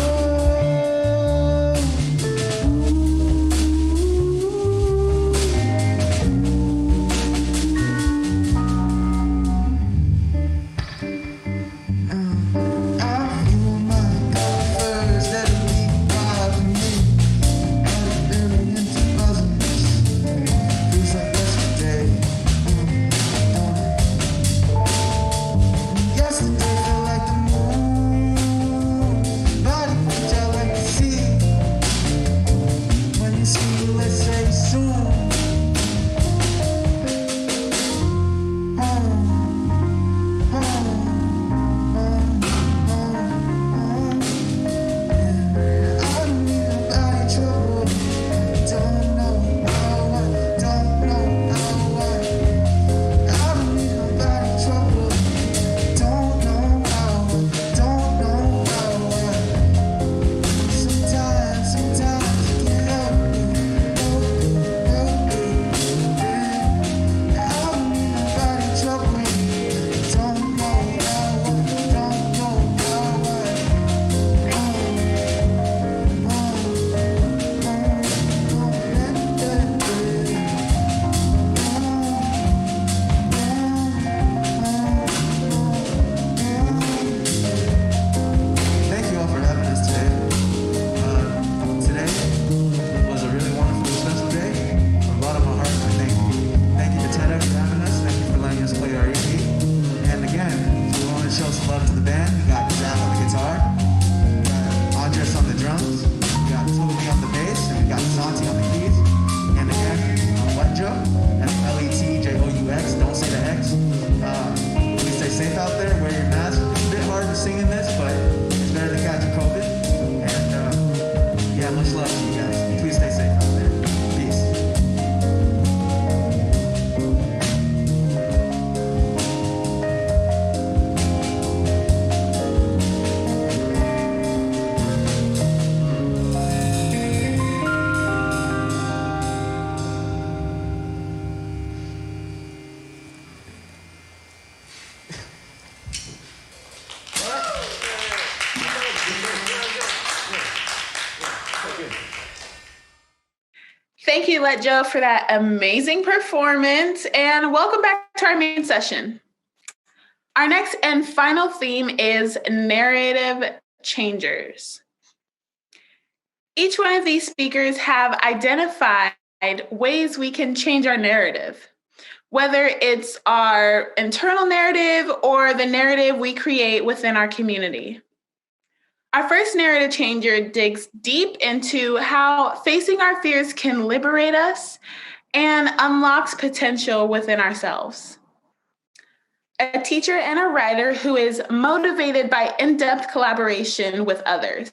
Thank you, Let Joe, for that amazing performance, and welcome back to our main session. Our next and final theme is narrative changers. Each one of these speakers have identified ways we can change our narrative, whether it's our internal narrative or the narrative we create within our community. Our first narrative changer digs deep into how facing our fears can liberate us and unlocks potential within ourselves. A teacher and a writer who is motivated by in-depth collaboration with others.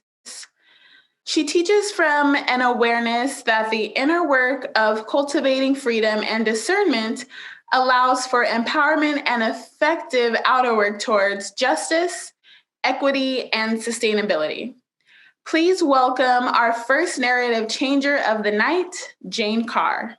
She teaches from an awareness that the inner work of cultivating freedom and discernment allows for empowerment and effective outer work towards justice, equity, and sustainability. Please welcome our first narrative changer of the night, Jane Carr.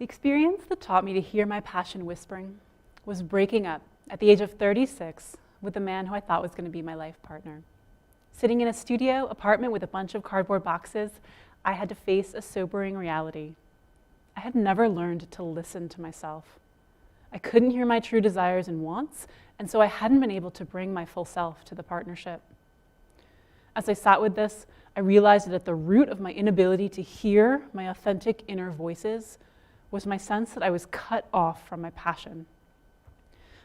The experience that taught me to hear my passion whispering was breaking up at the age of 36 with the man who I thought was going to be my life partner. Sitting in a studio apartment with a bunch of cardboard boxes, I had to face a sobering reality. I had never learned to listen to myself. I couldn't hear my true desires and wants, and so I hadn't been able to bring my full self to the partnership. As I sat with this, I realized that at the root of my inability to hear my authentic inner voices was my sense that I was cut off from my passion.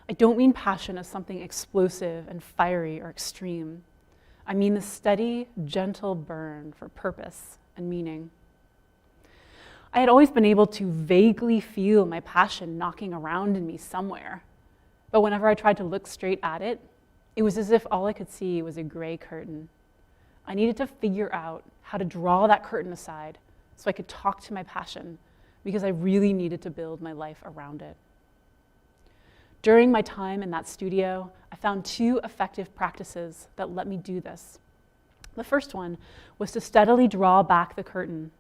I don't mean passion as something explosive and fiery or extreme. I mean the steady, gentle burn for purpose and meaning. I had always been able to vaguely feel my passion knocking around in me somewhere, but whenever I tried to look straight at it, it was as if all I could see was a gray curtain. I needed to figure out how to draw that curtain aside so I could talk to my passion, because I really needed to build my life around it. During my time in that studio, I found two effective practices that let me do this. The first one was to steadily draw back the curtain.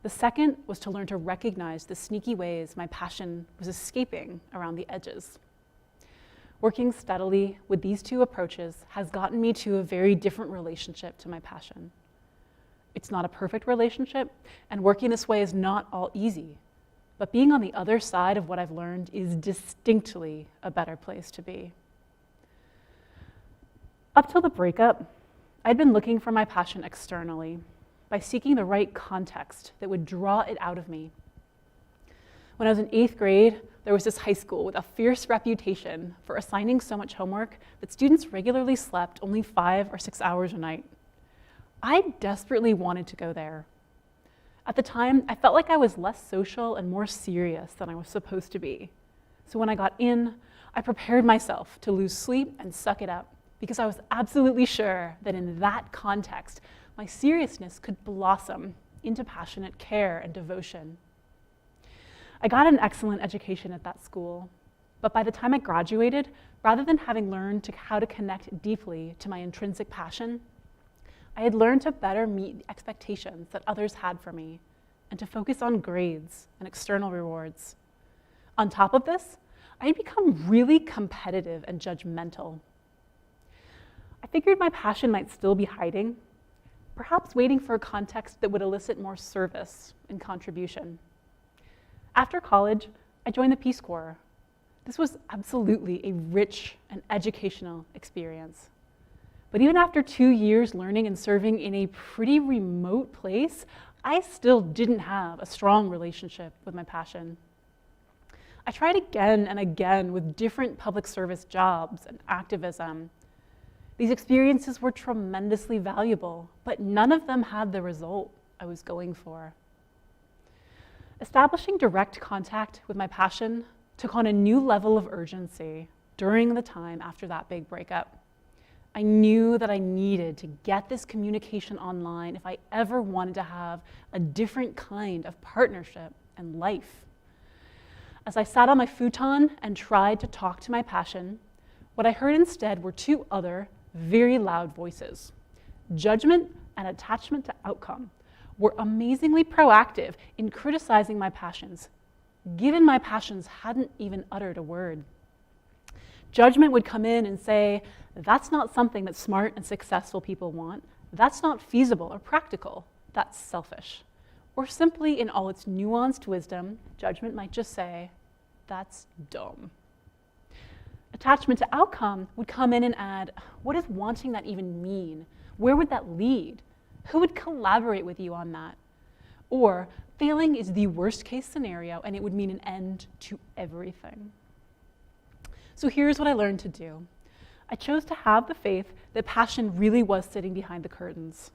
The second was to learn to recognize the sneaky ways my passion was escaping around the edges. Working steadily with these two approaches has gotten me to a very different relationship to my passion. It's not a perfect relationship, and working this way is not all easy. But being on the other side of what I've learned is distinctly a better place to be. Up till the breakup, I'd been looking for my passion externally by seeking the right context that would draw it out of me. When I was in 8th grade, there was this high school with a fierce reputation for assigning so much homework that students regularly slept only 5 or 6 hours a night. I desperately wanted to go there. At the time, I felt like I was less social and more serious than I was supposed to be. So when I got in, I prepared myself to lose sleep and suck it up, because I was absolutely sure that in that context, my seriousness could blossom into passionate care and devotion. I got an excellent education at that school, but by the time I graduated, rather than having learned how to connect deeply to my intrinsic passion, I had learned to better meet the expectations that others had for me and to focus on grades and external rewards. On top of this, I had become really competitive and judgmental. I figured my passion might still be hiding, perhaps waiting for a context that would elicit more service and contribution. After college, I joined the Peace Corps. This was absolutely a rich and educational experience. But even after 2 years learning and serving in a pretty remote place, I still didn't have a strong relationship with my passion. I tried again and again with different public service jobs and activism. These experiences were tremendously valuable, but none of them had the result I was going for. Establishing direct contact with my passion took on a new level of urgency during the time after that big breakup. I knew that I needed to get this communication online if I ever wanted to have a different kind of partnership and life. As I sat on my futon and tried to talk to my passion, what I heard instead were two other very loud voices. Judgment and attachment to outcome were amazingly proactive in criticizing my passions, given my passions hadn't even uttered a word. Judgment would come in and say, that's not something that smart and successful people want. That's not feasible or practical. That's selfish. Or simply, in all its nuanced wisdom, judgment might just say, that's dumb. Attachment to outcome would come in and add, what does wanting that even mean? Where would that lead? Who would collaborate with you on that? Or failing is the worst case scenario and it would mean an end to everything. So here's what I learned to do. I chose to have the faith that passion really was sitting behind the curtains.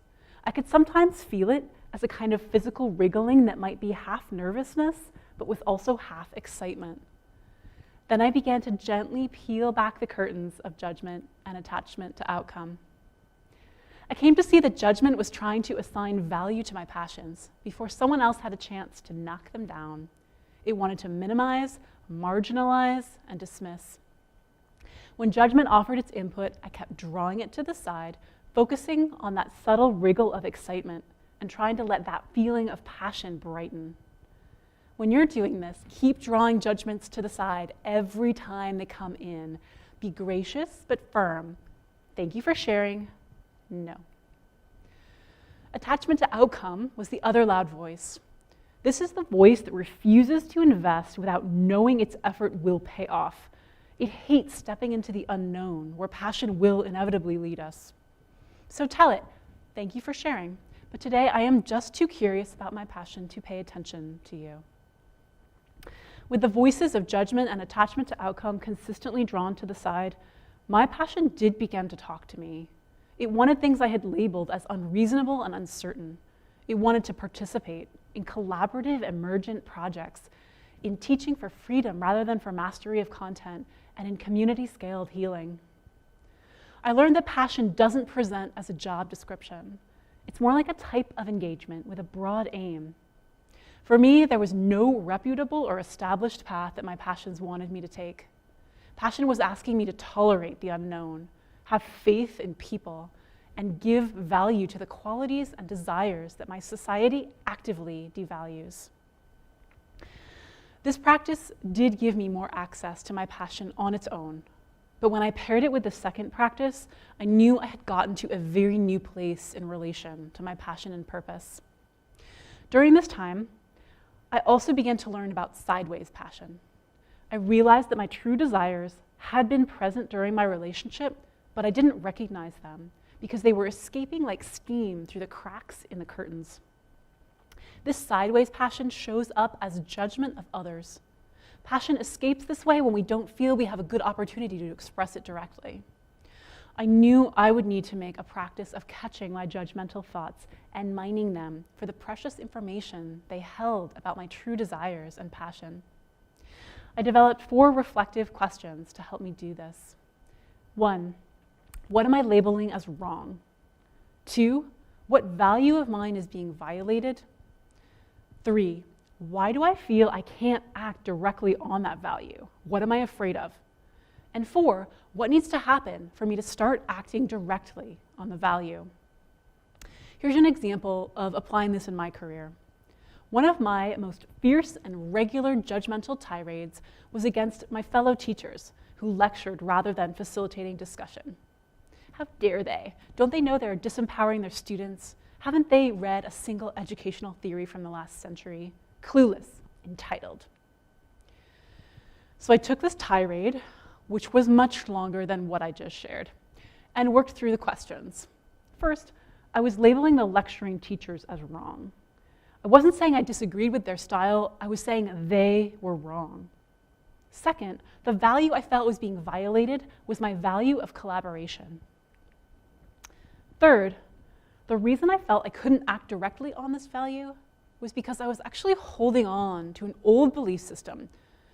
I could sometimes feel it as a kind of physical wriggling that might be half nervousness, but with also half excitement. Then I began to gently peel back the curtains of judgment and attachment to outcome. I came to see that judgment was trying to assign value to my passions before someone else had a chance to knock them down. It wanted to minimize, marginalize, and dismiss. When judgment offered its input, I kept drawing it to the side, focusing on that subtle wriggle of excitement and trying to let that feeling of passion brighten. When you're doing this, keep drawing judgments to the side every time they come in. Be gracious but firm. Thank you for sharing. No. Attachment to outcome was the other loud voice. This is the voice that refuses to invest without knowing its effort will pay off. It hates stepping into the unknown, where passion will inevitably lead us. So tell it, thank you for sharing, but today I am just too curious about my passion to pay attention to you. With the voices of judgment and attachment to outcome consistently drawn to the side, my passion did begin to talk to me. It wanted things I had labeled as unreasonable and uncertain. It wanted to participate in collaborative, emergent projects, in teaching for freedom rather than for mastery of content, and in community-scaled healing. I learned that passion doesn't present as a job description. It's more like a type of engagement with a broad aim. For me, there was no reputable or established path that my passions wanted me to take. Passion was asking me to tolerate the unknown, have faith in people, and give value to the qualities and desires that my society actively devalues. This practice did give me more access to my passion on its own, but when I paired it with the second practice, I knew I had gotten to a very new place in relation to my passion and purpose. During this time, I also began to learn about sideways passion. I realized that my true desires had been present during my relationship, but I didn't recognize them because they were escaping like steam through the cracks in the curtains. This sideways passion shows up as judgment of others. Passion escapes this way when we don't feel we have a good opportunity to express it directly. I knew I would need to make a practice of catching my judgmental thoughts and mining them for the precious information they held about my true desires and passion. I developed 4 reflective questions to help me do this. 1, what am I labeling as wrong? 2, what value of mine is being violated? 3, why do I feel I can't act directly on that value? What am I afraid of? And 4, what needs to happen for me to start acting directly on the value? Here's an example of applying this in my career. One of my most fierce and regular judgmental tirades was against my fellow teachers who lectured rather than facilitating discussion. How dare they? Don't they know they're disempowering their students? Haven't they read a single educational theory from the last century? Clueless, entitled. So I took this tirade, which was much longer than what I just shared, and worked through the questions. First, I was labeling the lecturing teachers as wrong. I wasn't saying I disagreed with their style, I was saying they were wrong. Second, the value I felt was being violated was my value of collaboration. Third, the reason I felt I couldn't act directly on this value was because I was actually holding on to an old belief system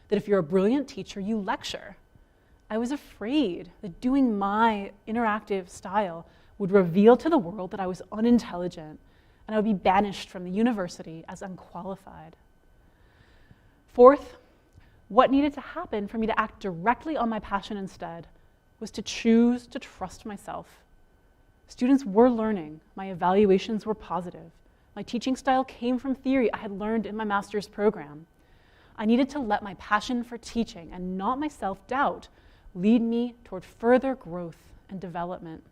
that if you're a brilliant teacher, you lecture. I was afraid that doing my interactive style would reveal to the world that I was unintelligent and I would be banished from the university as unqualified. Fourth, what needed to happen for me to act directly on my passion instead was to choose to trust myself. Students were learning, my evaluations were positive. My teaching style came from theory I had learned in my master's program. I needed to let my passion for teaching and not my self-doubt lead me toward further growth and development.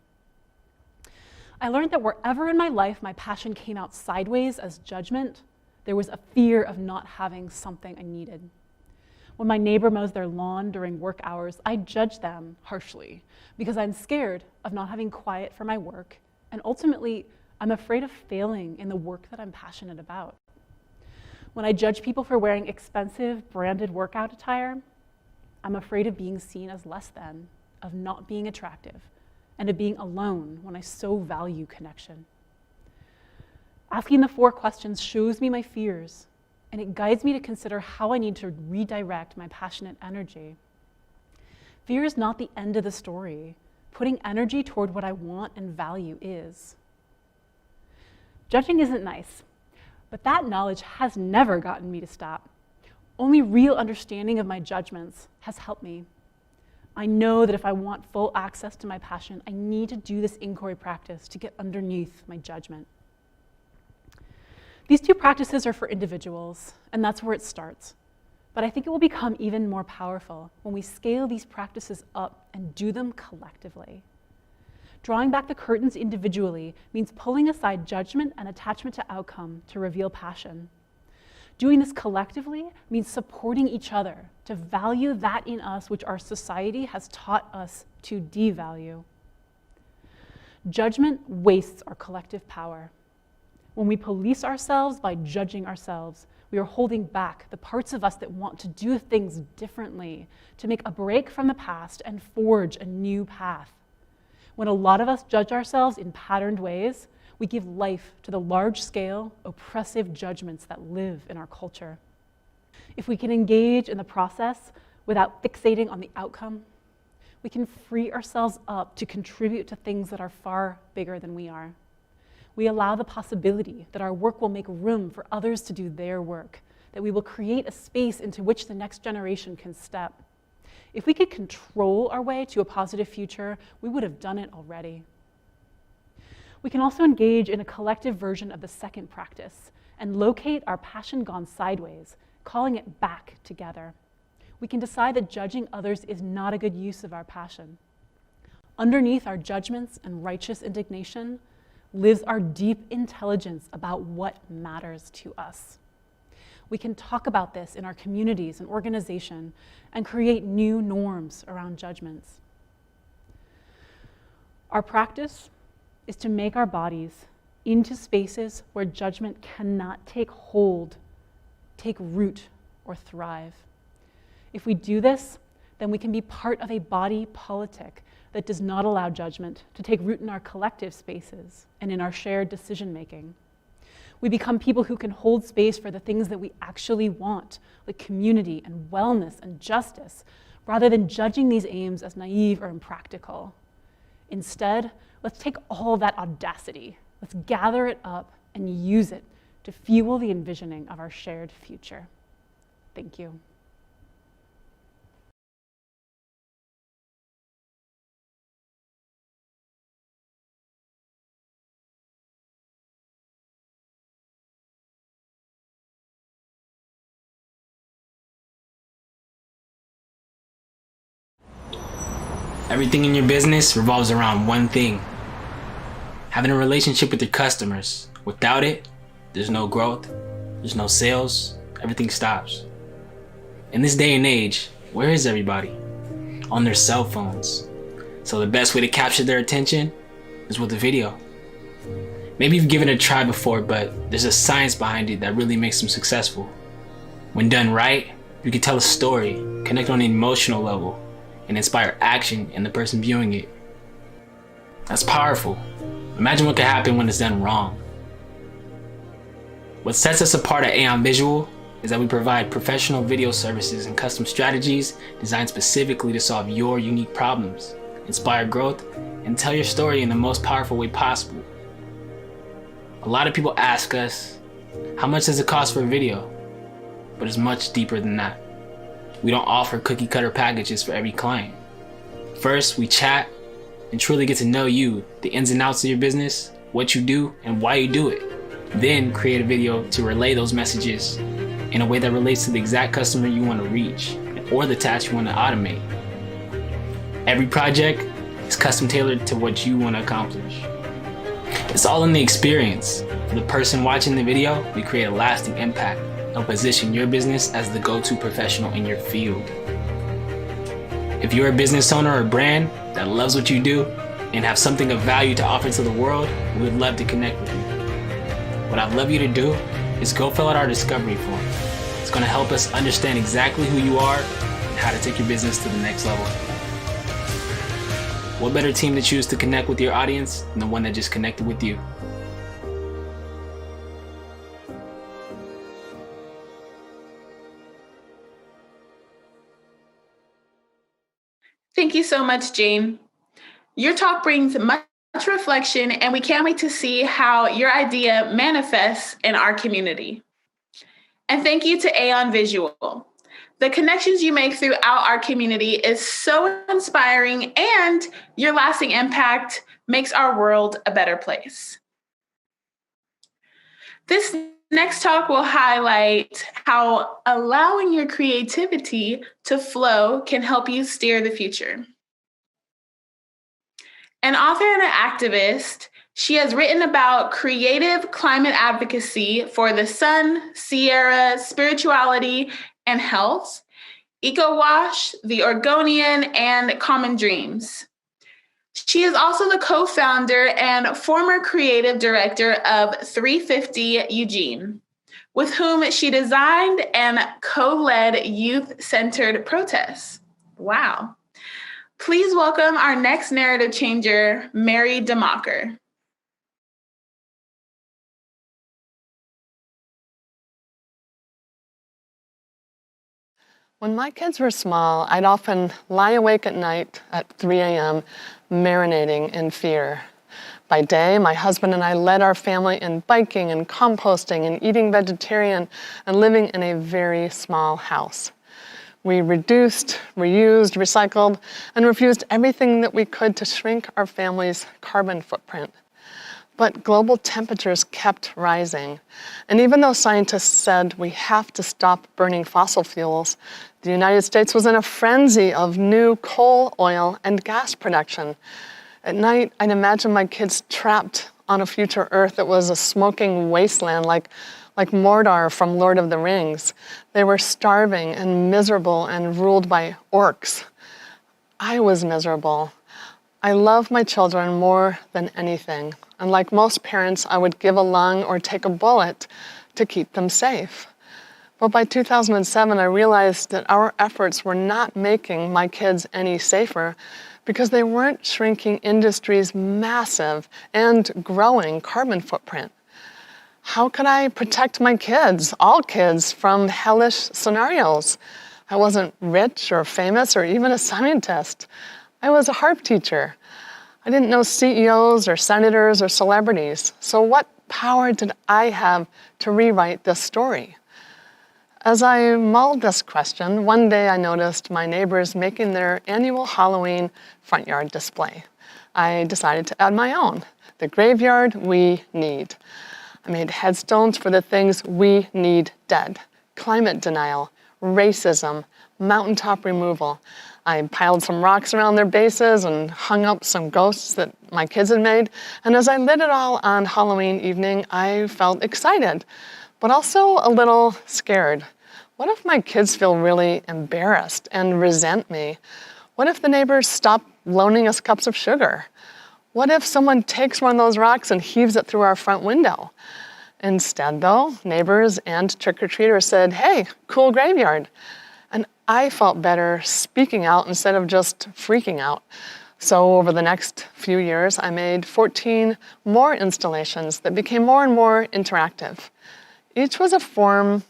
I learned that wherever in my life my passion came out sideways as judgment, there was a fear of not having something I needed. When my neighbor mows their lawn during work hours, I judge them harshly because I'm scared of not having quiet for my work, and ultimately, I'm afraid of failing in the work that I'm passionate about. When I judge people for wearing expensive branded workout attire, I'm afraid of being seen as less than, of not being attractive, and of being alone when I so value connection. Asking the 4 questions shows me my fears, and it guides me to consider how I need to redirect my passionate energy. Fear is not the end of the story. Putting energy toward what I want and value is. Judging isn't nice, but that knowledge has never gotten me to stop. Only real understanding of my judgments has helped me. I know that if I want full access to my passion, I need to do this inquiry practice to get underneath my judgment. These 2 practices are for individuals, and that's where it starts. But I think it will become even more powerful when we scale these practices up and do them collectively. Drawing back the curtains individually means pulling aside judgment and attachment to outcome to reveal passion. Doing this collectively means supporting each other to value that in us which our society has taught us to devalue. Judgment wastes our collective power. When we police ourselves by judging ourselves, we are holding back the parts of us that want to do things differently, to make a break from the past and forge a new path. When a lot of us judge ourselves in patterned ways, we give life to the large-scale, oppressive judgments that live in our culture. If we can engage in the process without fixating on the outcome, we can free ourselves up to contribute to things that are far bigger than we are. We allow the possibility that our work will make room for others to do their work, that we will create a space into which the next generation can step. If we could control our way to a positive future, we would have done it already. We can also engage in a collective version of the second practice and locate our passion gone sideways, calling it back together. We can decide that judging others is not a good use of our passion. Underneath our judgments and righteous indignation lives our deep intelligence about what matters to us. We can talk about this in our communities and organization and create new norms around judgments. Our practice is to make our bodies into spaces where judgment cannot take hold, take root, or thrive. If we do this, then we can be part of a body politic that does not allow judgment to take root in our collective spaces and in our shared decision-making. We become people who can hold space for the things that we actually want, like community and wellness and justice, rather than judging these aims as naive or impractical. Instead, let's take all that audacity, let's gather it up and use it to fuel the envisioning of our shared future. Thank you. Everything in your business revolves around one thing: having a relationship with your customers. Without it, there's no growth, there's no sales, everything stops. In this day and age, where is everybody? On their cell phones. So the best way to capture their attention is with a video. Maybe you've given it a try before, but there's a science behind it that really makes them successful. When done right, you can tell a story, connect on an emotional level, and inspire action in the person viewing it. That's powerful. Imagine what could happen when it's done wrong. What sets us apart at Aeon Visual is that we provide professional video services and custom strategies designed specifically to solve your unique problems, inspire growth, and tell your story in the most powerful way possible. A lot of people ask us, how much does it cost for a video? But it's much deeper than that. We don't offer cookie cutter packages for every client. First, we chat and truly get to know you, the ins and outs of your business, what you do, and why you do it. Then create a video to relay those messages in a way that relates to the exact customer you want to reach or the task you want to automate. Every project is custom tailored to what you want to accomplish. It's all in the experience. For the person watching the video, we create a lasting impact and position your business as the go-to professional in your field. If you're a business owner or brand that loves what you do and have something of value to offer to the world, we would love to connect with you. What I'd love you to do is go fill out our discovery form. It's going to help us understand exactly who you are and how to take your business to the next level. What better team to choose to connect with your audience than the one that just connected with you? Thank you so much, Jane. Your talk brings much reflection, and we can't wait to see how your idea manifests in our community. And thank you to Aeon Visual. The connections you make throughout our community is so inspiring, and your lasting impact makes our world a better place. This next talk will highlight how allowing your creativity to flow can help you steer the future. An author and an activist, she has written about creative climate advocacy for the sun, Sierra, spirituality, and health, EcoWash, the Oregonian, and Common Dreams. She is also the co-founder and former creative director of 350 Eugene, with whom she designed and co-led youth-centered protests. Wow. Please welcome our next narrative changer, Mary DeMacher. When my kids were small, I'd often lie awake at night at 3 a.m. marinating in fear. By day, my husband and I led our family in biking and composting and eating vegetarian and living in a very small house. We reduced, reused, recycled, and refused everything that we could to shrink our family's carbon footprint. But global temperatures kept rising. And even though scientists said we have to stop burning fossil fuels, the United States was in a frenzy of new coal, oil, and gas production. At night, I'd imagine my kids trapped on a future Earth that was a smoking wasteland like Mordor from Lord of the Rings. They were starving and miserable and ruled by orcs. I was miserable. I love my children more than anything. And like most parents, I would give a lung or take a bullet to keep them safe. But by 2007, I realized that our efforts were not making my kids any safer because they weren't shrinking industry's massive and growing carbon footprint. How could I protect my kids, all kids, from hellish scenarios? I wasn't rich or famous or even a scientist. I was a harp teacher. I didn't know CEOs or senators or celebrities. So what power did I have to rewrite this story? As I mulled this question, one day I noticed my neighbors making their annual Halloween front yard display. I decided to add my own, the graveyard we need. I made headstones for the things we need dead: climate denial, racism, mountaintop removal. I piled some rocks around their bases and hung up some ghosts that my kids had made. And as I lit it all on Halloween evening, I felt excited, but also a little scared. What if my kids feel really embarrassed and resent me? What if the neighbors stop loaning us cups of sugar? What if someone takes one of those rocks and heaves it through our front window? Instead, though, neighbors and trick-or-treaters said, "Hey, cool graveyard." And I felt better speaking out instead of just freaking out. So over the next few years, I made 14 more installations that became more and more interactive. Each was a form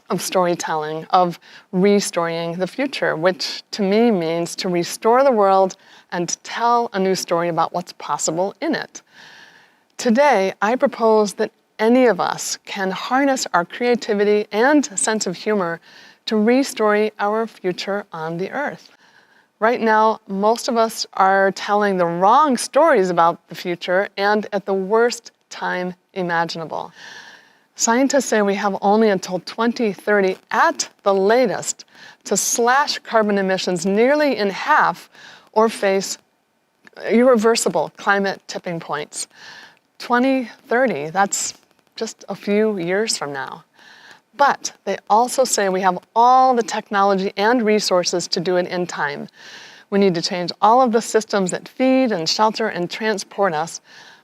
of storytelling, of restoring the future, which to me means to restore the world and tell a new story about what's possible in it. Today, I propose that any of us can harness our creativity and sense of humor to restory our future on the earth. Right now, most of us are telling the wrong stories about the future and at the worst time imaginable. Scientists say we have only until 2030 at the latest to slash carbon emissions nearly in half, or face irreversible climate tipping points. 2030, that's just a few years from now. But they also say we have all the technology and resources to do it in time. We need to change all of the systems that feed and shelter and transport us.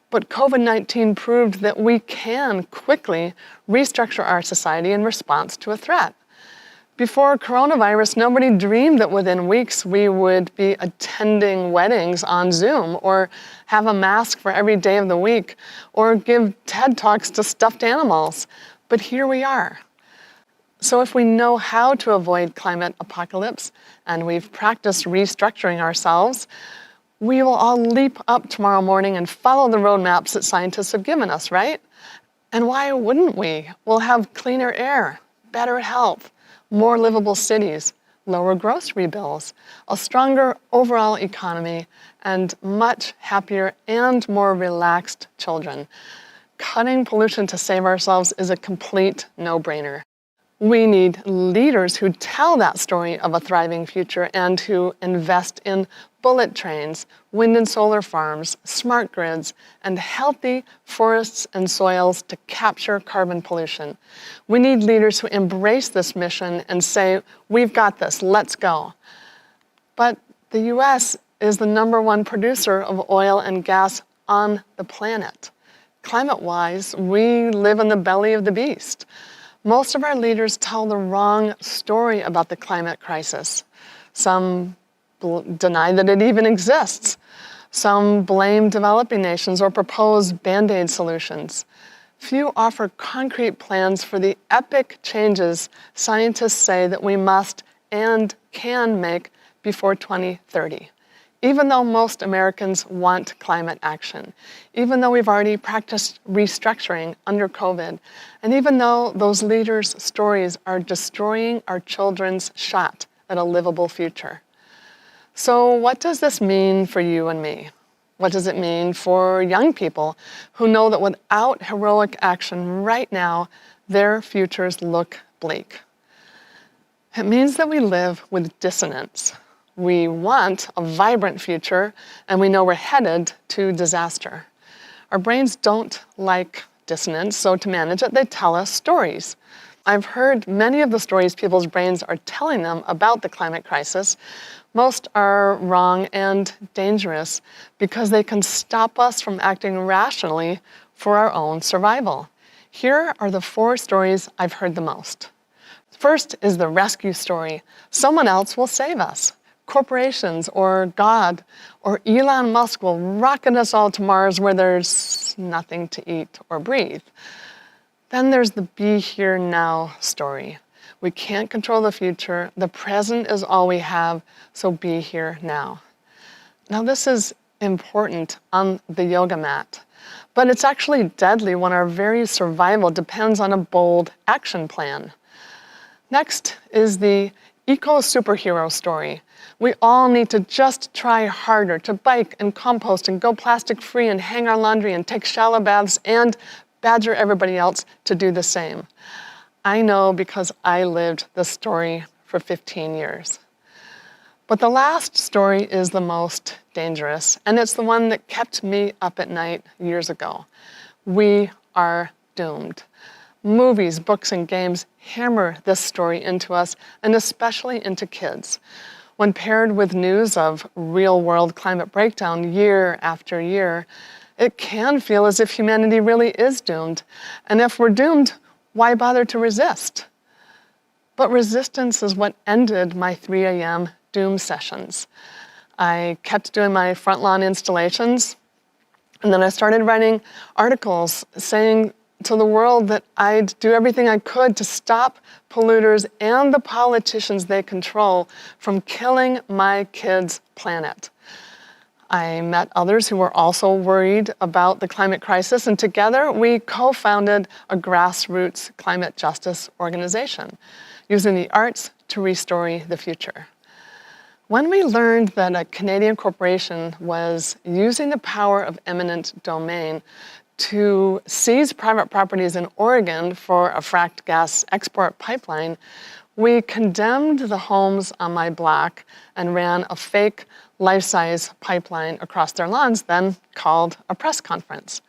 But COVID-19 proved that we can quickly restructure our society in response to a threat. Before coronavirus, nobody dreamed that within weeks we would be attending weddings on Zoom, or have a mask for every day of the week, or give TED Talks to stuffed animals. But here we are. So if we know how to avoid climate apocalypse, and we've practiced restructuring ourselves, we will all leap up tomorrow morning and follow the roadmaps that scientists have given us, right? And why wouldn't we? We'll have cleaner air, better health, more livable cities, lower grocery bills, a stronger overall economy, and much happier and more relaxed children. Cutting pollution to save ourselves is a complete no-brainer. We need leaders who tell that story of a thriving future and who invest in bullet trains, wind and solar farms, smart grids, and healthy forests and soils to capture carbon pollution. We need leaders who embrace this mission and say, we've got this, let's go. But the US is the #1 producer of oil and gas on the planet. Climate-wise, we live in the belly of the beast. Most of our leaders tell the wrong story about the climate crisis. Some deny that it even exists. Some blame developing nations or propose Band-Aid solutions. Few offer concrete plans for the epic changes scientists say that we must and can make before 2030. Even though most Americans want climate action, even though we've already practiced restructuring under COVID, and even though those leaders' stories are destroying our children's shot at a livable future. So what does this mean for you and me? What does it mean for young people who know that without heroic action right now, their futures look bleak? It means that we live with dissonance. We want a vibrant future, and we know we're headed to disaster. Our brains don't like dissonance, so to manage it, they tell us stories. I've heard many of the stories people's brains are telling them about the climate crisis. Most are wrong and dangerous because they can stop us from acting rationally for our own survival. Here are the 4 stories I've heard the most. First is the rescue story. Someone else will save us. Corporations or God or Elon Musk will rocket us all to Mars where there's nothing to eat or breathe. Then there's the be here now story. We can't control the future. The present is all we have, so be here now. Now this is important on the yoga mat, but it's actually deadly when our very survival depends on a bold action plan. Next is the eco-superhero story. We all need to just try harder to bike and compost and go plastic-free and hang our laundry and take shallow baths and badger everybody else to do the same. I know because I lived this story for 15 years. But the last story is the most dangerous, and it's the one that kept me up at night years ago. We are doomed. Movies, books, and games hammer this story into us, and especially into kids. When paired with news of real-world climate breakdown year after year, it can feel as if humanity really is doomed. And if we're doomed, why bother to resist? But resistance is what ended my 3 a.m. doom sessions. I kept doing my front lawn installations, and then I started writing articles saying to the world that I'd do everything I could to stop polluters and the politicians they control from killing my kids' planet. I met others who were also worried about the climate crisis, and together we co-founded a grassroots climate justice organization, using the arts to restore the future. When we learned that a Canadian corporation was using the power of eminent domain to seize private properties in Oregon for a fracked gas export pipeline, we condemned the homes on my block and ran a fake life-size pipeline across their lawns, then called a press conference.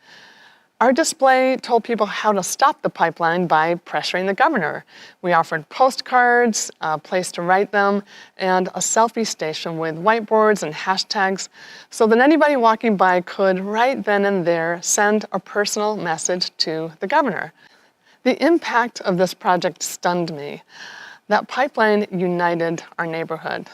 Our display told people how to stop the pipeline by pressuring the governor. We offered postcards, a place to write them, and a selfie station with whiteboards and hashtags so that anybody walking by could right then and there send a personal message to the governor. The impact of this project stunned me. That pipeline united our neighborhood.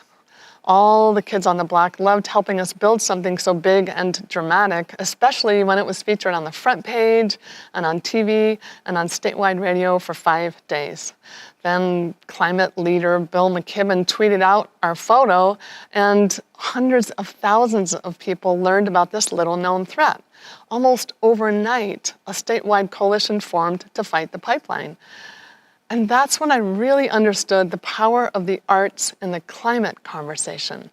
All the kids on the block loved helping us build something so big and dramatic, especially when it was featured on the front page and on TV and on statewide radio for 5 days. Then climate leader Bill McKibben tweeted out our photo, and hundreds of thousands of people learned about this little-known threat. Almost overnight, a statewide coalition formed to fight the pipeline. And that's when I really understood the power of the arts in the climate conversation.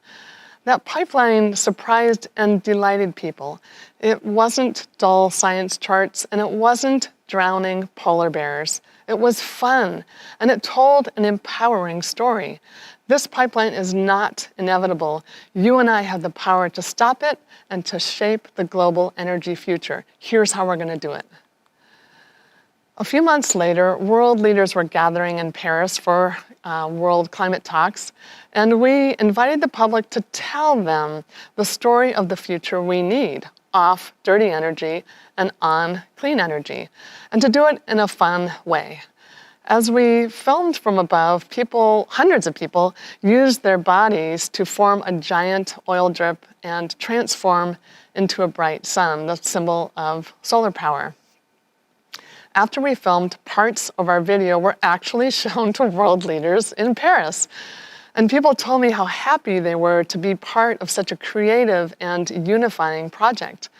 That pipeline surprised and delighted people. It wasn't dull science charts, and it wasn't drowning polar bears. It was fun, and it told an empowering story. This pipeline is not inevitable. You and I have the power to stop it and to shape the global energy future. Here's how we're going to do it. A few months later, world leaders were gathering in Paris for World Climate Talks, and we invited the public to tell them the story of the future we need, off dirty energy and on clean energy, and to do it in a fun way. As we filmed from above, hundreds of people used their bodies to form a giant oil drip and transform into a bright sun, the symbol of solar power. After we filmed, parts of our video were actually shown to world leaders in Paris. And people told me how happy they were to be part of such a creative and unifying project.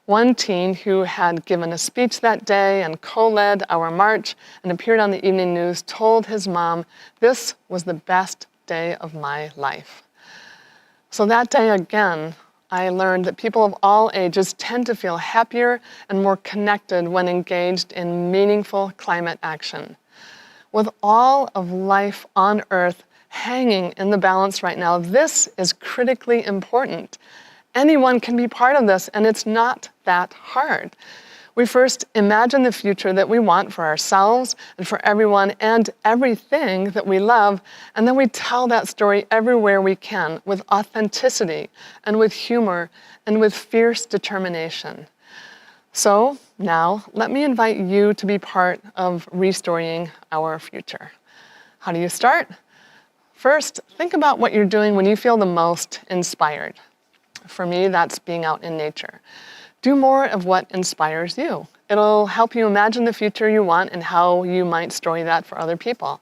One teen who had given a speech that day and co-led our march and appeared on the evening news told his mom, "This was the best day of my life." So that day again, I learned that people of all ages tend to feel happier and more connected when engaged in meaningful climate action. With all of life on Earth hanging in the balance right now, this is critically important. Anyone can be part of this, and it's not that hard. We first imagine the future that we want for ourselves and for everyone and everything that we love, and then we tell that story everywhere we can with authenticity and with humor and with fierce determination. So now let me invite you to be part of restoring our future. How do you start? First, think about what you're doing when you feel the most inspired. For me, that's being out in nature. Do more of what inspires you. It'll help you imagine the future you want and how you might story that for other people.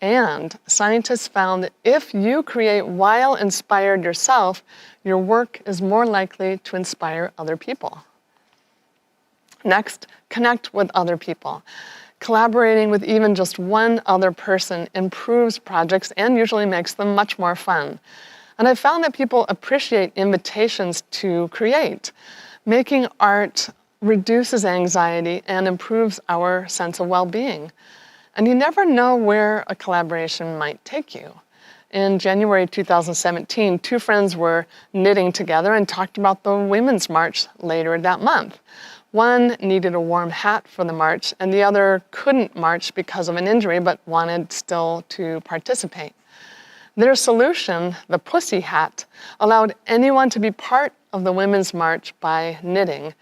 And scientists found that if you create while inspired yourself, your work is more likely to inspire other people. Next, connect with other people. Collaborating with even just one other person improves projects and usually makes them much more fun. And I've found that people appreciate invitations to create. Making art reduces anxiety and improves our sense of well-being. And you never know where a collaboration might take you. In January 2017, two friends were knitting together and talked about the Women's March later that month. One needed a warm hat for the march, and the other couldn't march because of an injury but wanted still to participate. Their solution, the pussy hat, allowed anyone to be part of the Women's March by knitting.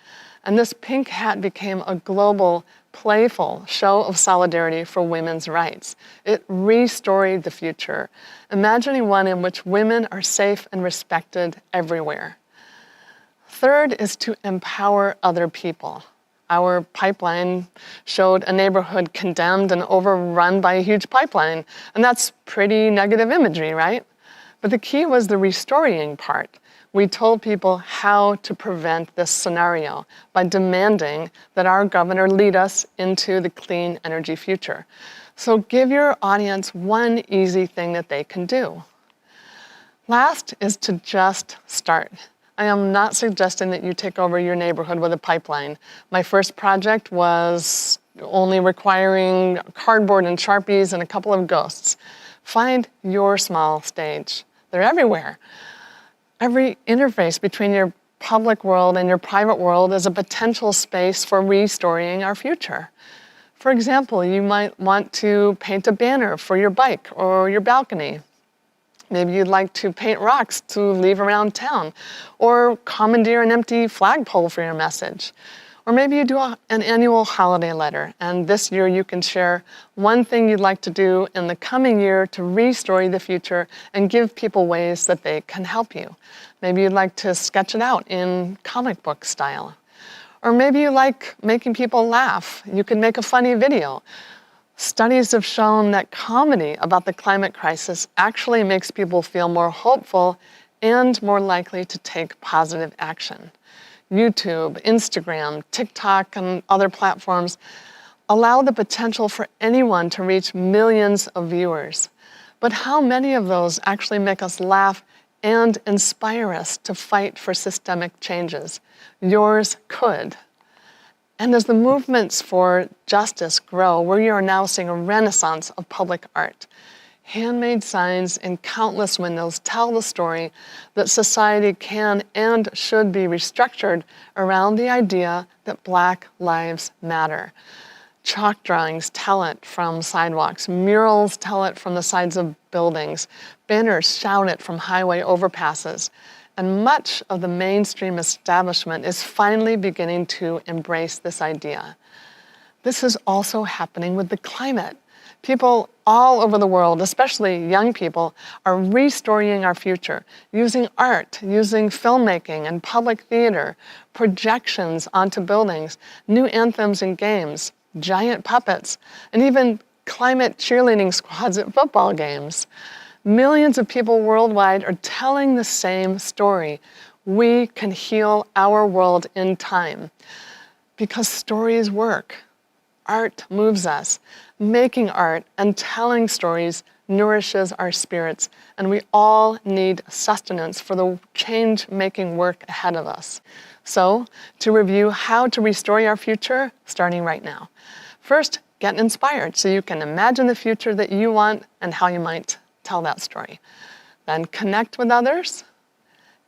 And this pink hat became a global, playful show of solidarity for women's rights. It restoried the future, imagining one in which women are safe and respected everywhere. Third is to empower other people. Our pipeline showed a neighborhood condemned and overrun by a huge pipeline. And that's pretty negative imagery, right? But the key was the restoring part. We told people how to prevent this scenario by demanding that our governor lead us into the clean energy future. So give your audience one easy thing that they can do. Last is to just start. I am not suggesting that you take over your neighborhood with a pipeline. My first project was only requiring cardboard and Sharpies and a couple of ghosts. Find your small stage. They're everywhere. Every interface between your public world and your private world is a potential space for restoring our future. For example, you might want to paint a banner for your bike or your balcony. Maybe you'd like to paint rocks to leave around town, or commandeer an empty flagpole for your message. Or maybe you do an annual holiday letter, and this year you can share one thing you'd like to do in the coming year to restore the future and give people ways that they can help you. Maybe you'd like to sketch it out in comic book style. Or maybe you like making people laugh. You could make a funny video. Studies have shown that comedy about the climate crisis actually makes people feel more hopeful and more likely to take positive action. YouTube, Instagram, TikTok, and other platforms allow the potential for anyone to reach millions of viewers. But how many of those actually make us laugh and inspire us to fight for systemic changes? Yours could. And as the movements for justice grow, we are now seeing a renaissance of public art. Handmade signs in countless windows tell the story that society can and should be restructured around the idea that Black lives matter. Chalk drawings tell it from sidewalks, murals tell it from the sides of buildings, banners shout it from highway overpasses, and much of the mainstream establishment is finally beginning to embrace this idea. This is also happening with the climate. People all over the world, especially young people, are restoring our future, using art, using filmmaking and public theater, projections onto buildings, new anthems and games, giant puppets, and even climate cheerleading squads at football games. Millions of people worldwide are telling the same story. We can heal our world in time. Because stories work. Art moves us. Making art and telling stories nourishes our spirits, and we all need sustenance for the change-making work ahead of us. So, to review how to restore our future, starting right now. First, get inspired so you can imagine the future that you want and how you might tell that story. Then connect with others,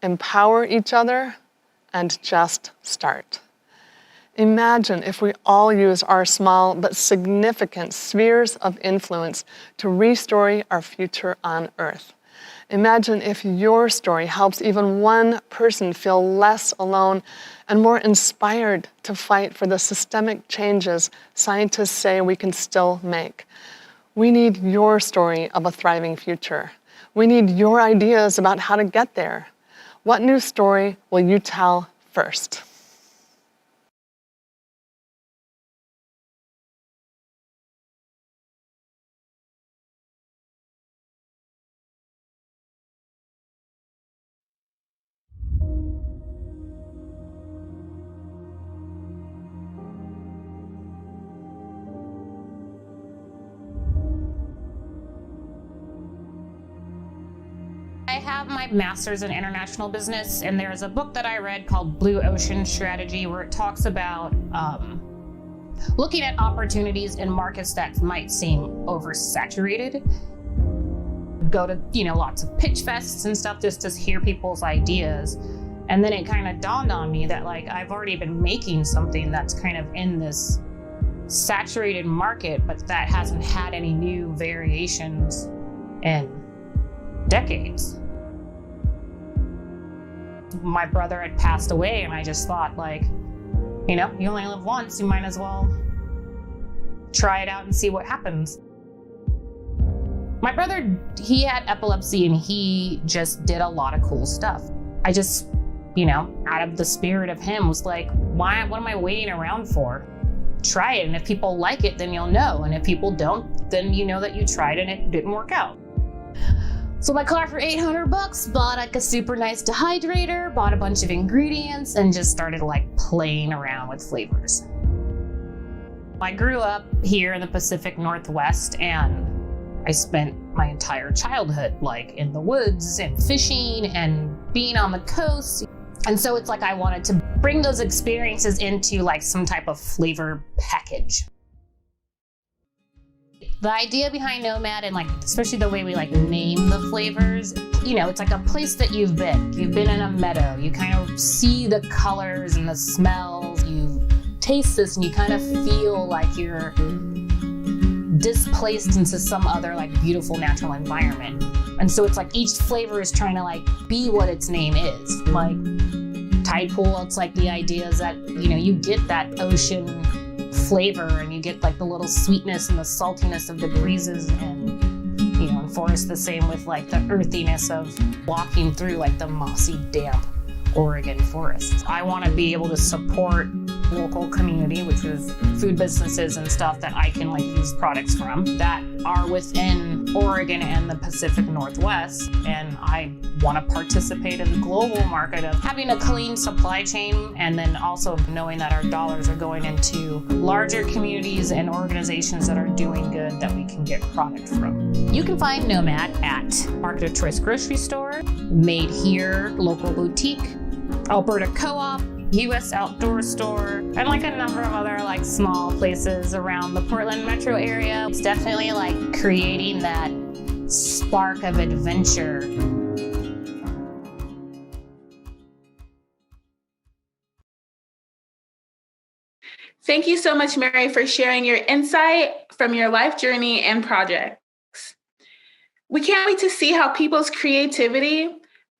empower each other, and just start. Imagine if we all use our small but significant spheres of influence to restore our future on Earth. Imagine if your story helps even one person feel less alone and more inspired to fight for the systemic changes scientists say we can still make. We need your story of a thriving future. We need your ideas about how to get there. What new story will you tell first? I have my master's in international business, and there's a book that I read called Blue Ocean Strategy, where it talks about looking at opportunities in markets that might seem oversaturated. Go to, lots of pitch fests and stuff just to hear people's ideas. And then it kind of dawned on me that I've already been making something that's kind of in this saturated market, but that hasn't had any new variations in decades. My brother had passed away, and I just thought, you only live once, you might as well try it out and see what happens. My brother, he had epilepsy, and he just did a lot of cool stuff. I just, out of the spirit of him, was like, what am I waiting around for? Try it, and if people like it, then you'll know, and if people don't, then you know that you tried and it didn't work out. So my car for $800, bought a super nice dehydrator, bought a bunch of ingredients, and just started playing around with flavors. I grew up here in the Pacific Northwest, and I spent my entire childhood in the woods and fishing and being on the coast. And so it's I wanted to bring those experiences into some type of flavor package. The idea behind Nomad, and like especially the way we like name the flavors, you know, it's like a place that you've been. You've been in a meadow. You kind of see the colors and the smells. You taste this and you kind of feel like you're displaced into some other like beautiful natural environment. And so it's like each flavor is trying to like be what its name is. Like tide pool, it's like the idea is that, you know, you get that ocean flavor and you get like the little sweetness and the saltiness of the breezes, and you know, in forest the same with like the earthiness of walking through like the mossy, damp Oregon forests. I want to be able to support local community, which is food businesses and stuff that I can like use products from that are within Oregon and the Pacific Northwest. And I want to participate in the global market of having a clean supply chain, and then also knowing that our dollars are going into larger communities and organizations that are doing good that we can get product from. You can find Nomad at Market of Choice Grocery Store, Made Here Local Boutique, Alberta Co-op, U.S. Outdoor Store, and like a number of other like small places around the Portland metro area. It's definitely like creating that spark of adventure. Thank you so much, Mary, for sharing your insight from your life journey and projects. We can't wait to see how people's creativity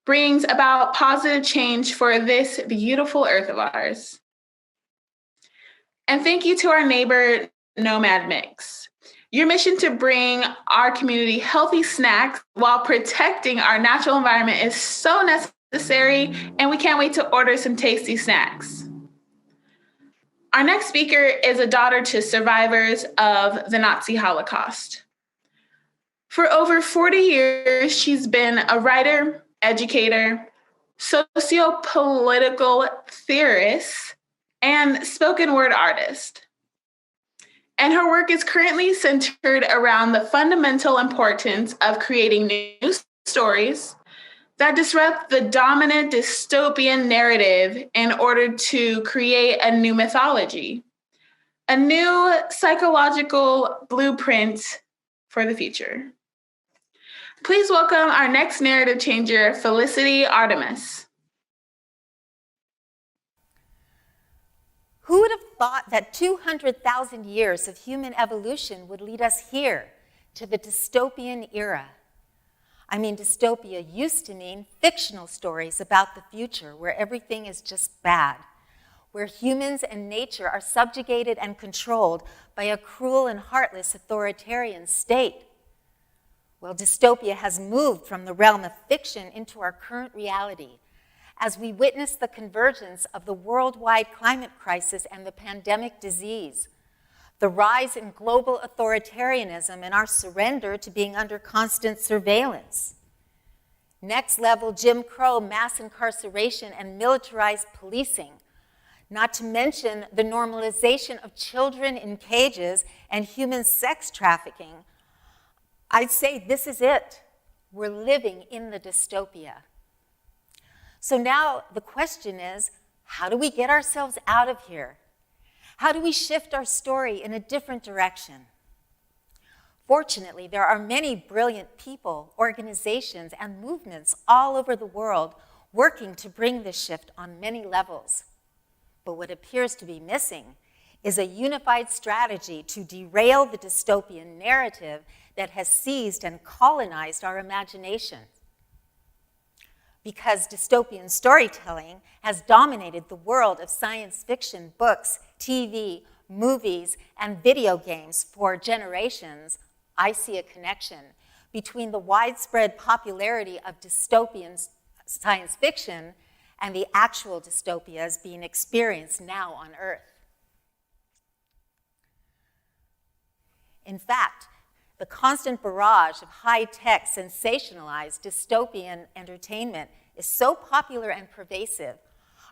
brings about positive change for this beautiful earth of ours. And thank you to our neighbor, Nomad Mix. Your mission to bring our community healthy snacks while protecting our natural environment is so necessary, and we can't wait to order some tasty snacks. Our next speaker is a daughter to survivors of the Nazi Holocaust. For over 40 years, she's been a writer, educator, socio-political theorist, and spoken word artist. And her work is currently centered around the fundamental importance of creating new stories that disrupt the dominant dystopian narrative in order to create a new mythology, a new psychological blueprint for the future. Please welcome our next narrative changer, Felicity Artemis. Who would have thought that 200,000 years of human evolution would lead us here to the dystopian era? I mean, dystopia used to mean fictional stories about the future where everything is just bad, where humans and nature are subjugated and controlled by a cruel and heartless authoritarian state. Well, dystopia has moved from the realm of fiction into our current reality as we witness the convergence of the worldwide climate crisis and the pandemic disease, the rise in global authoritarianism and our surrender to being under constant surveillance, next-level Jim Crow mass incarceration and militarized policing, not to mention the normalization of children in cages and human sex trafficking. I'd say this is it. We're living in the dystopia. So now the question is, how do we get ourselves out of here? How do we shift our story in a different direction? Fortunately, there are many brilliant people, organizations, and movements all over the world working to bring this shift on many levels. But what appears to be missing is a unified strategy to derail the dystopian narrative that has seized and colonized our imagination. Because dystopian storytelling has dominated the world of science fiction books, TV, movies, and video games for generations, I see a connection between the widespread popularity of dystopian science fiction and the actual dystopias being experienced now on Earth. In fact, the constant barrage of high-tech, sensationalized dystopian entertainment is so popular and pervasive,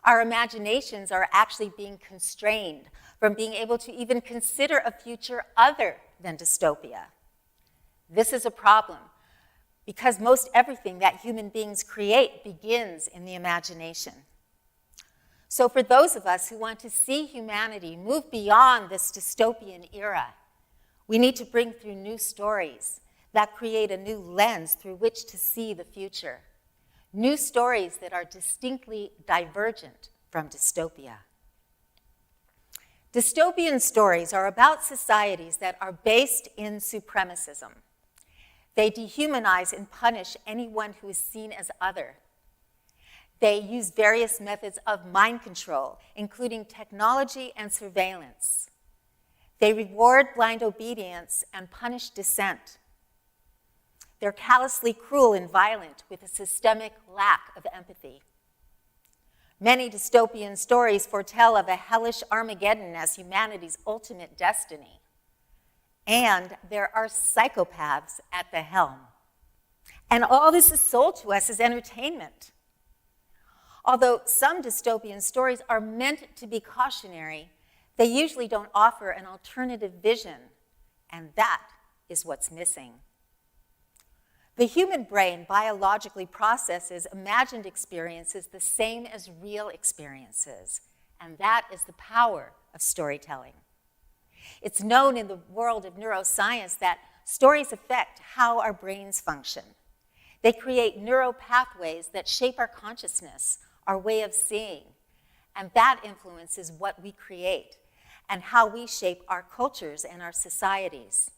our imaginations are actually being constrained from being able to even consider a future other than dystopia. This is a problem because most everything that human beings create begins in the imagination. So for those of us who want to see humanity move beyond this dystopian era, We need to bring through new stories that create a new lens through which to see the future. New stories that are distinctly divergent from dystopia. Dystopian stories are about societies that are based in supremacism. They dehumanize and punish anyone who is seen as other. They use various methods of mind control, including technology and surveillance. They reward blind obedience and punish dissent. They're callously cruel and violent with a systemic lack of empathy. Many dystopian stories foretell of a hellish Armageddon as humanity's ultimate destiny. And there are psychopaths at the helm. And all this is sold to us as entertainment. Although some dystopian stories are meant to be cautionary, they usually don't offer an alternative vision, and that is what's missing. The human brain biologically processes imagined experiences the same as real experiences, and that is the power of storytelling. It's known in the world of neuroscience that stories affect how our brains function. They create neural pathways that shape our consciousness, our way of seeing, and that influences what we create and how we shape our cultures and our societies.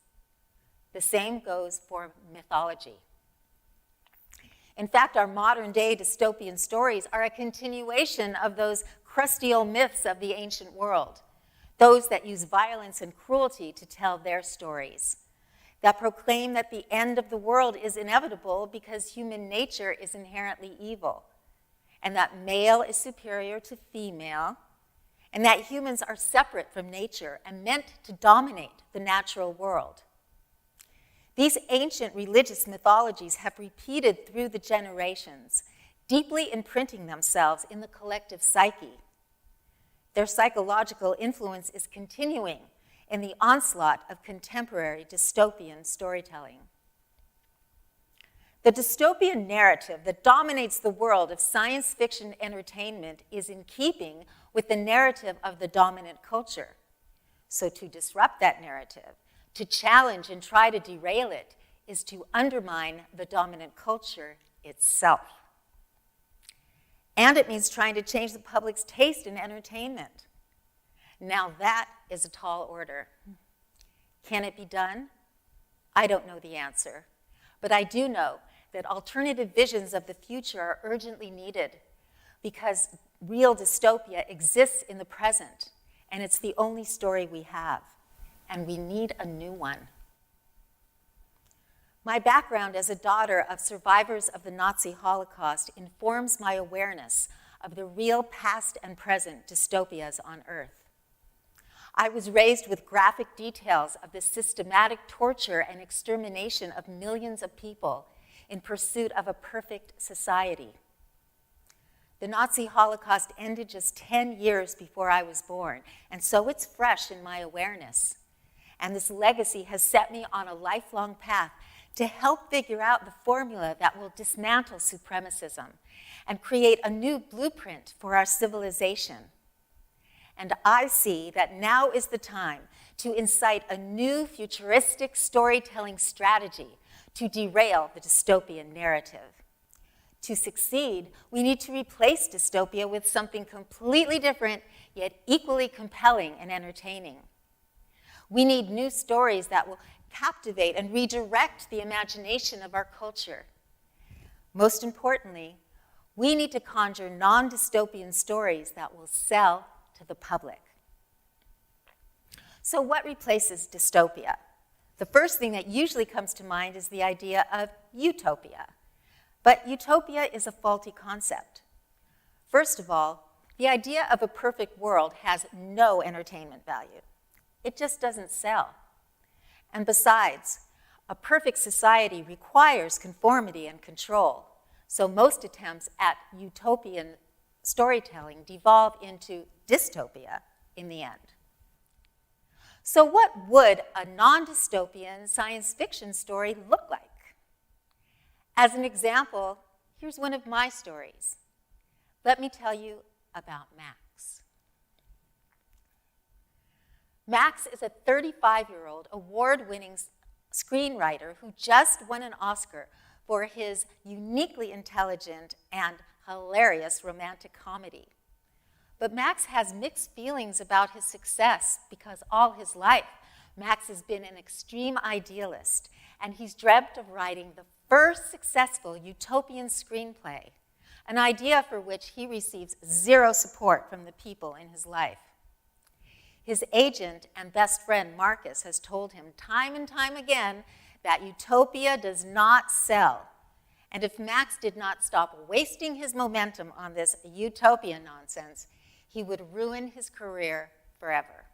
The same goes for mythology. In fact, our modern-day dystopian stories are a continuation of those crusty old myths of the ancient world, those that use violence and cruelty to tell their stories, that proclaim that the end of the world is inevitable because human nature is inherently evil, and that male is superior to female, and that humans are separate from nature and meant to dominate the natural world. These ancient religious mythologies have repeated through the generations, deeply imprinting themselves in the collective psyche. Their psychological influence is continuing in the onslaught of contemporary dystopian storytelling. The dystopian narrative that dominates the world of science fiction entertainment is in keeping with the narrative of the dominant culture. So to disrupt that narrative, to challenge and try to derail it, is to undermine the dominant culture itself. And it means trying to change the public's taste in entertainment. Now that is a tall order. Can it be done? I don't know the answer, but I do know that alternative visions of the future are urgently needed because real dystopia exists in the present, and it's the only story we have, and we need a new one. My background as a daughter of survivors of the Nazi Holocaust informs my awareness of the real past and present dystopias on Earth. I was raised with graphic details of the systematic torture and extermination of millions of people in pursuit of a perfect society. The Nazi Holocaust ended just 10 years before I was born, and so it's fresh in my awareness. And this legacy has set me on a lifelong path to help figure out the formula that will dismantle supremacism and create a new blueprint for our civilization. And I see that now is the time to incite a new futuristic storytelling strategy to derail the dystopian narrative. To succeed, we need to replace dystopia with something completely different, yet equally compelling and entertaining. We need new stories that will captivate and redirect the imagination of our culture. Most importantly, we need to conjure non-dystopian stories that will sell to the public. So what replaces dystopia? The first thing that usually comes to mind is the idea of utopia. But utopia is a faulty concept. First of all, the idea of a perfect world has no entertainment value. It just doesn't sell. And besides, a perfect society requires conformity and control. So most attempts at utopian storytelling devolve into dystopia in the end. So what would a non-dystopian science fiction story look like? As an example, here's one of my stories. Let me tell you about Max. Max is a 35-year-old award-winning screenwriter who just won an Oscar for his uniquely intelligent and hilarious romantic comedy. But Max has mixed feelings about his success because all his life, Max has been an extreme idealist, and he's dreamt of writing the first successful utopian screenplay, an idea for which he receives zero support from the people in his life. His agent and best friend, Marcus, has told him time and time again that utopia does not sell. And if Max did not stop wasting his momentum on this utopia nonsense, he would ruin his career forever.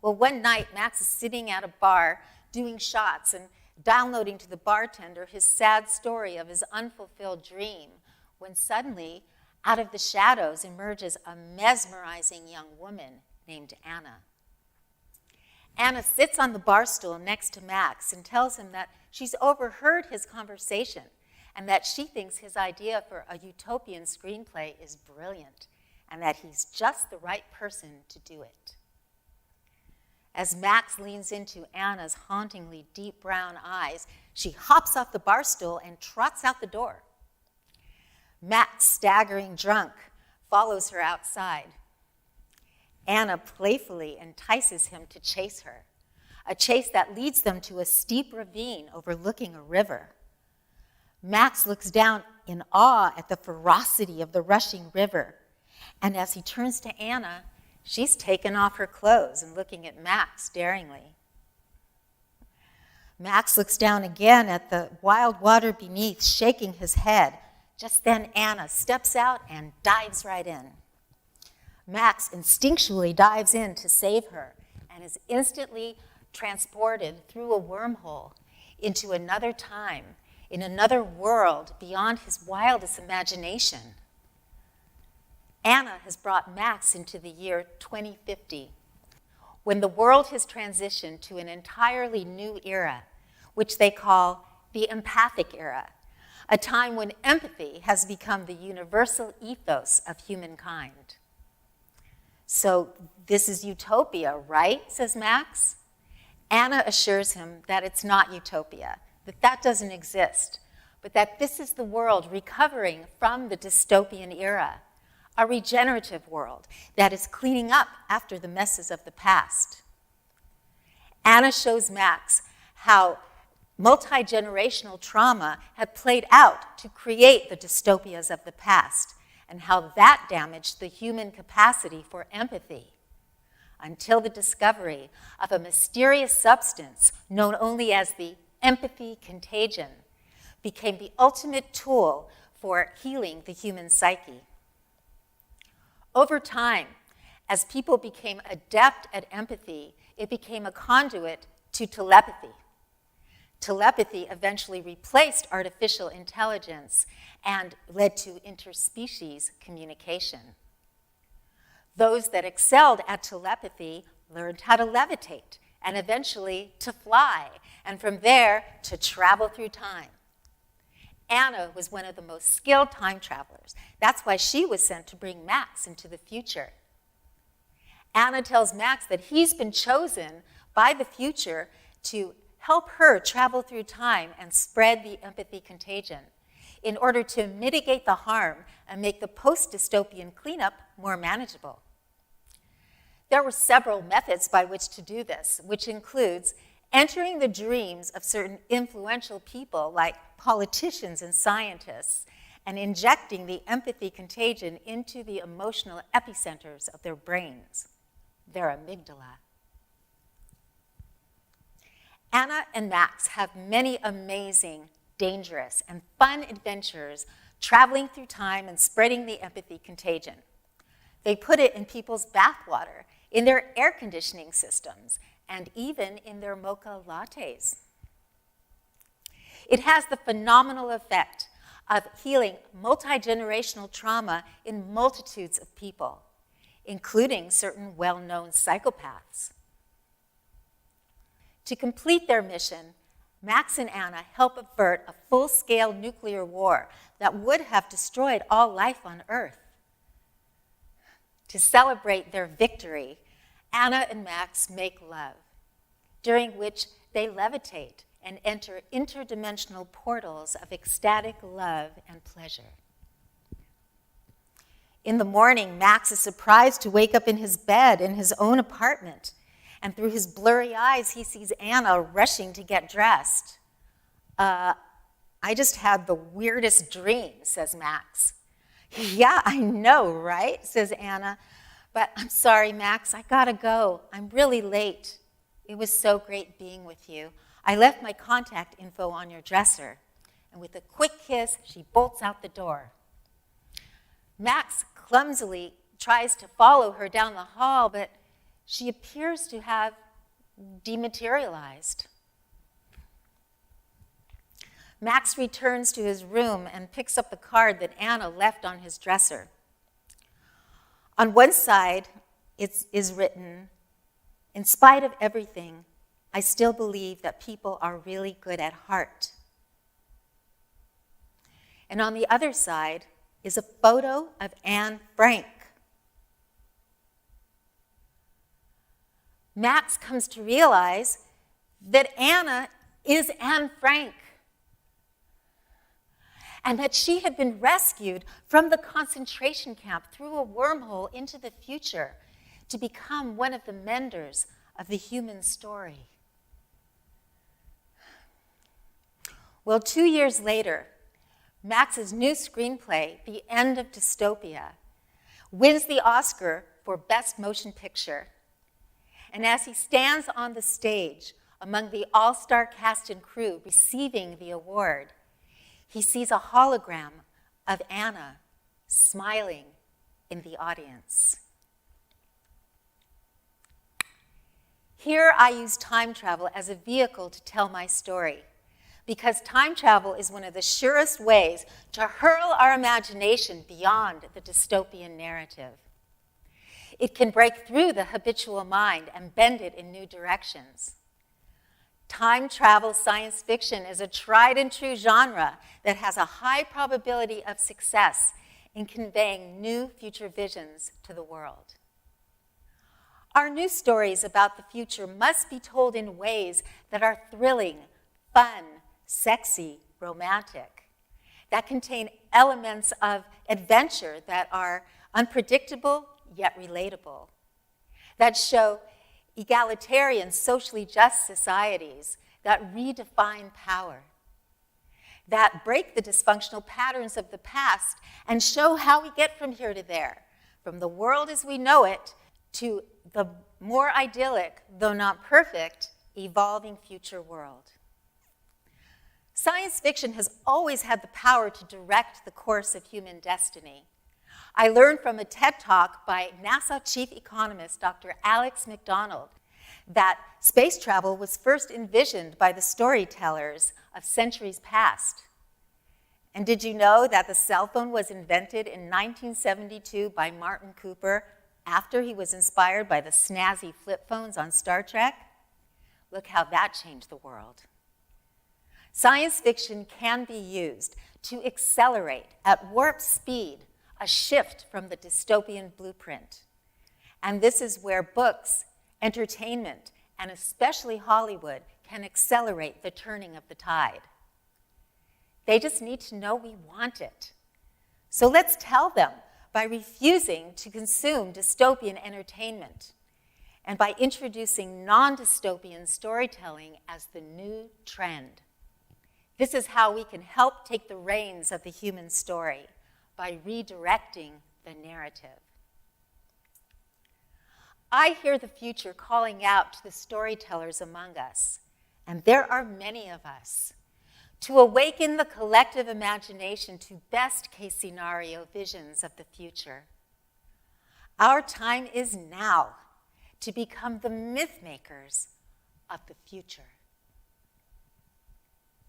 Well, one night, Max is sitting at a bar doing shots and downloading to the bartender his sad story of his unfulfilled dream, when suddenly, out of the shadows emerges a mesmerizing young woman named Anna. Anna sits on the bar stool next to Max and tells him that she's overheard his conversation and that she thinks his idea for a utopian screenplay is brilliant and that he's just the right person to do it. As Max leans into Anna's hauntingly deep brown eyes, she hops off the bar stool and trots out the door. Max, staggering drunk, follows her outside. Anna playfully entices him to chase her, a chase that leads them to a steep ravine overlooking a river. Max looks down in awe at the ferocity of the rushing river, and as he turns to Anna, she's taken off her clothes and looking at Max daringly. Max looks down again at the wild water beneath, shaking his head. Just then Anna steps out and dives right in. Max instinctually dives in to save her and is instantly transported through a wormhole into another time, in another world beyond his wildest imagination. Anna has brought Max into the year 2050, when the world has transitioned to an entirely new era, which they call the empathic era, a time when empathy has become the universal ethos of humankind. So this is utopia, right? Says Max. Anna assures him that it's not utopia, that doesn't exist, but that this is the world recovering from the dystopian era, a regenerative world that is cleaning up after the messes of the past. Anna shows Max how multi-generational trauma had played out to create the dystopias of the past, and how that damaged the human capacity for empathy, until the discovery of a mysterious substance known only as the empathy contagion became the ultimate tool for healing the human psyche. Over time, as people became adept at empathy, it became a conduit to telepathy. Telepathy eventually replaced artificial intelligence and led to interspecies communication. Those that excelled at telepathy learned how to levitate and eventually to fly, and from there to travel through time. Anna was one of the most skilled time travelers. That's why she was sent to bring Max into the future. Anna tells Max that he's been chosen by the future to help her travel through time and spread the empathy contagion in order to mitigate the harm and make the post-dystopian cleanup more manageable. There were several methods by which to do this, which includes entering the dreams of certain influential people like politicians and scientists and injecting the empathy contagion into the emotional epicenters of their brains, their amygdala. Anna and Max have many amazing, dangerous, and fun adventures traveling through time and spreading the empathy contagion. They put it in people's bathwater, in their air conditioning systems, and even in their mocha lattes. It has the phenomenal effect of healing multi-generational trauma in multitudes of people, including certain well-known psychopaths. To complete their mission, Max and Anna help avert a full-scale nuclear war that would have destroyed all life on Earth. To celebrate their victory, Anna and Max make love, during which they levitate and enter interdimensional portals of ecstatic love and pleasure. In the morning, Max is surprised to wake up in his bed in his own apartment, and through his blurry eyes, he sees Anna rushing to get dressed. I just had the weirdest dream, says Max. Yeah, I know, right, says Anna. But I'm sorry, Max, I gotta go. I'm really late. It was so great being with you. I left my contact info on your dresser. And with a quick kiss, she bolts out the door. Max clumsily tries to follow her down the hall, but she appears to have dematerialized. Max returns to his room and picks up the card that Anna left on his dresser. On one side, it is written, "In spite of everything, I still believe that people are really good at heart." And on the other side is a photo of Anne Frank. Max comes to realize that Anna is Anne Frank, and that she had been rescued from the concentration camp through a wormhole into the future to become one of the menders of the human story. Well, 2 years later, Max's new screenplay, The End of Dystopia, wins the Oscar for Best Motion Picture. And as he stands on the stage among the all-star cast and crew receiving the award, he sees a hologram of Anna smiling in the audience. Here I use time travel as a vehicle to tell my story, because time travel is one of the surest ways to hurl our imagination beyond the dystopian narrative. It can break through the habitual mind and bend it in new directions. Time travel science fiction is a tried and true genre that has a high probability of success in conveying new future visions to the world. Our new stories about the future must be told in ways that are thrilling, fun, sexy, romantic, that contain elements of adventure that are unpredictable yet relatable, that show egalitarian, socially just societies that redefine power, that break the dysfunctional patterns of the past and show how we get from here to there, from the world as we know it to the more idyllic, though not perfect, evolving future world. Science fiction has always had the power to direct the course of human destiny. I learned from a TED Talk by NASA chief economist, Dr. Alex McDonald, that space travel was first envisioned by the storytellers of centuries past. And did you know that the cell phone was invented in 1972 by Martin Cooper after he was inspired by the snazzy flip phones on Star Trek? Look how that changed the world. Science fiction can be used to accelerate at warp speed a shift from the dystopian blueprint. And this is where books, entertainment, and especially Hollywood can accelerate the turning of the tide. They just need to know we want it. So let's tell them by refusing to consume dystopian entertainment and by introducing non-dystopian storytelling as the new trend. This is how we can help take the reins of the human story, by redirecting the narrative. I hear the future calling out to the storytellers among us, and there are many of us, to awaken the collective imagination to best-case scenario visions of the future. Our time is now to become the myth makers of the future.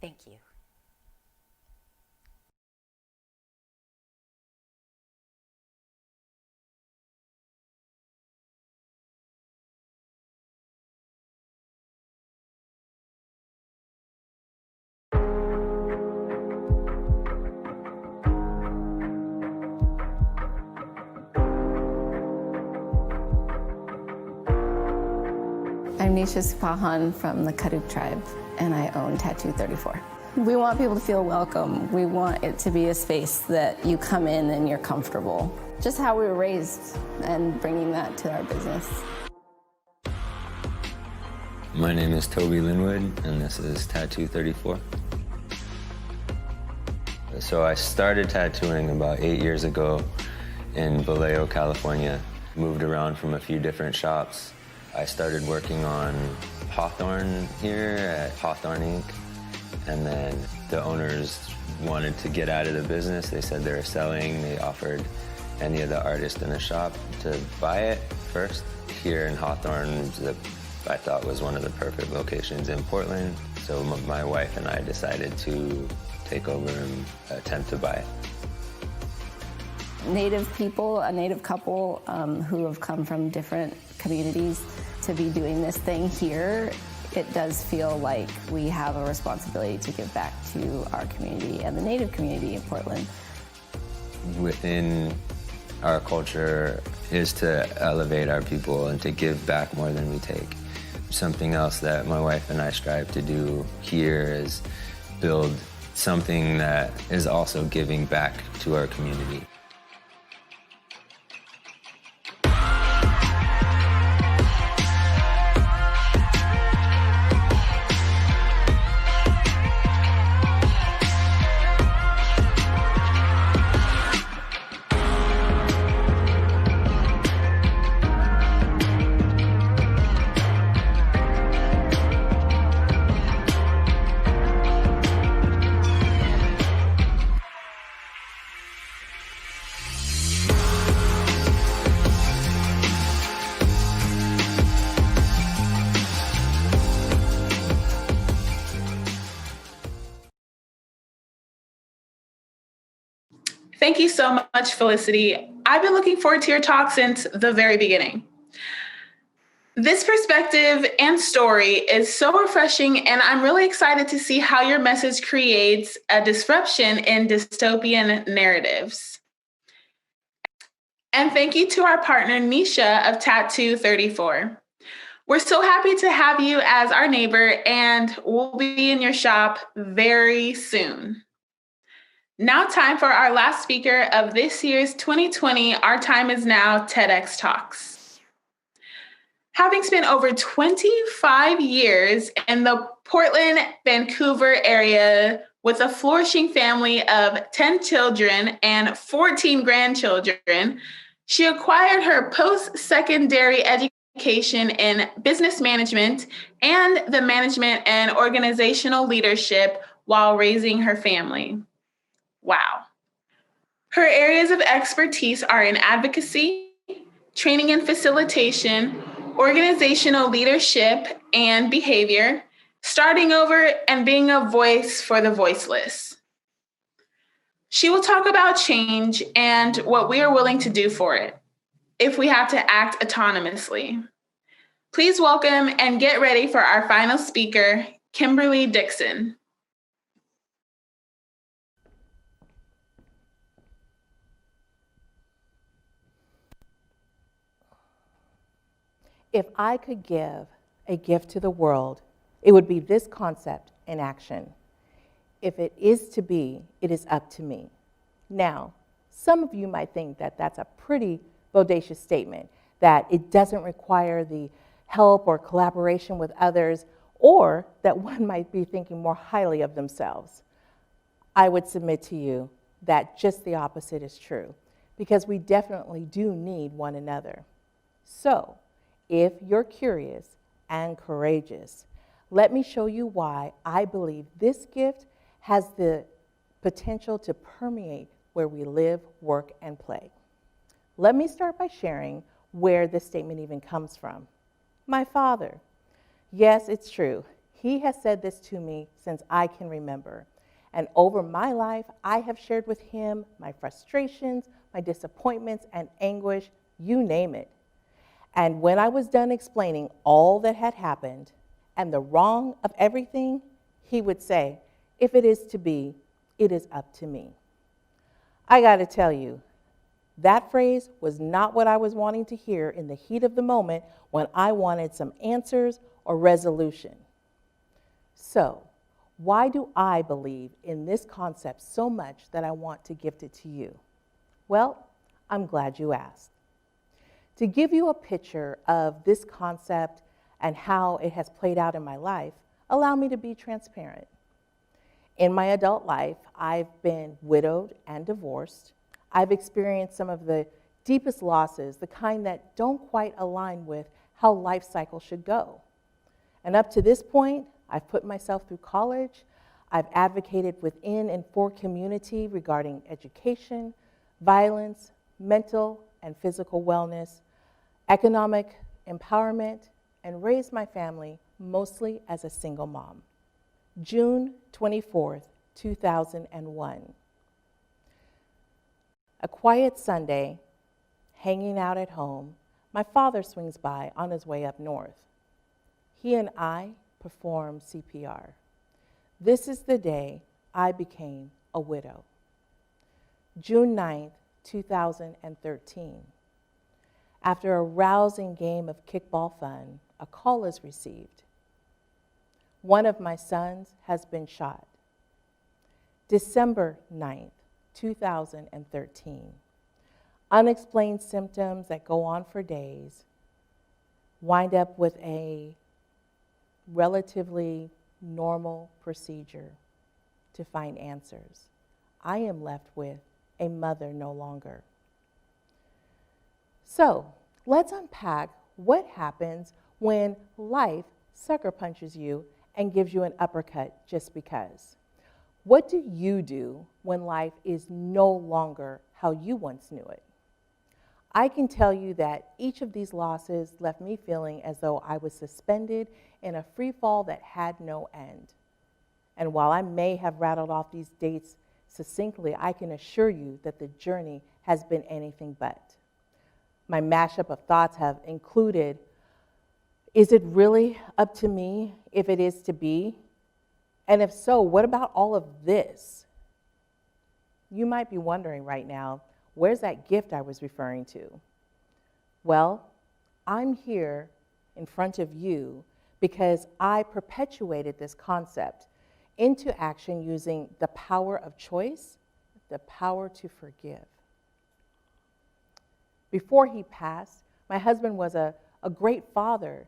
Thank you. I'm Nisha Supahan from the Kaduk tribe, and I own Tattoo 34. We want people to feel welcome. We want it to be a space that you come in and you're comfortable. Just how we were raised and bringing that to our business. My name is Toby Linwood, and this is Tattoo 34. So I started tattooing about 8 years ago in Vallejo, California. Moved around from a few different shops. I started working on Hawthorne here at Hawthorne Inc. And then the owners wanted to get out of the business. They said they were selling. They offered any of the artists in the shop to buy it first. Here in Hawthorne, I thought was one of the perfect locations in Portland. So my wife and I decided to take over and attempt to buy it. Native people, a Native couple who have come from different communities to be doing this thing here, it does feel like we have a responsibility to give back to our community and the Native community in Portland. Within our culture is to elevate our people and to give back more than we take. Something else that my wife and I strive to do here is build something that is also giving back to our community. Thank you so much, Felicity. I've been looking forward to your talk since the very beginning. This perspective and story is so refreshing, and I'm really excited to see how your message creates a disruption in dystopian narratives. And thank you to our partner, Nisha of Tattoo 34. We're so happy to have you as our neighbor, and we'll be in your shop very soon. Now time for our last speaker of this year's 2020 Our Time Is Now TEDx Talks. Having spent over 25 years in the Portland, Vancouver area with a flourishing family of 10 children and 14 grandchildren, she acquired her post-secondary education in business management and the management and organizational leadership while raising her family. Wow. Her areas of expertise are in advocacy, training and facilitation, organizational leadership and behavior, starting over, and being a voice for the voiceless. She will talk about change and what we are willing to do for it if we have to act autonomously. Please welcome and get ready for our final speaker, Kimberly Dixon. If I could give a gift to the world, it would be this concept in action. If it is to be, it is up to me. Now, some of you might think that that's a pretty bodacious statement, that it doesn't require the help or collaboration with others, or that one might be thinking more highly of themselves. I would submit to you that just the opposite is true, because we definitely do need one another. So, if you're curious and courageous, let me show you why I believe this gift has the potential to permeate where we live, work, and play. Let me start by sharing where this statement even comes from. My father. Yes, it's true. He has said this to me since I can remember. And over my life, I have shared with him my frustrations, my disappointments, and anguish, you name it. And when I was done explaining all that had happened and the wrong of everything, he would say, if it is to be, it is up to me. I got to tell you, That phrase was not what I was wanting to hear in the heat of the moment when I wanted some answers or resolution. So, why do I believe in this concept so much that I want to gift it to you? Well, I'm glad you asked. To give you a picture of this concept and how it has played out in my life, allow me to be transparent. In my adult life, I've been widowed and divorced. I've experienced some of the deepest losses, the kind that don't quite align with how life cycle should go. And up to this point, I've put myself through college. I've advocated within and for community regarding education, violence, mental and physical wellness, economic empowerment, and raised my family mostly as a single mom. June 24th, 2001. A quiet Sunday, hanging out at home, my father swings by on his way up north. He and I perform CPR. This is the day I became a widow. June 9th, 2013. After a rousing game of kickball fun, a call is received. One of my sons has been shot. December 9th, 2013. Unexplained symptoms that go on for days, wind up with a relatively normal procedure to find answers. I am left with a mother no longer. So let's unpack what happens when life sucker punches you and gives you an uppercut just because. What do you do when life is no longer how you once knew it? I can tell you that each of these losses left me feeling as though I was suspended in a free fall that had no end. And while I may have rattled off these dates succinctly, I can assure you that the journey has been anything but. My mashup of thoughts have included, is it really up to me if it is to be? And if so, what about all of this? You might be wondering right now, where's that gift I was referring to? Well, I'm here in front of you because I perpetuated this concept into action using the power of choice, the power to forgive. Before he passed, my husband was a great father,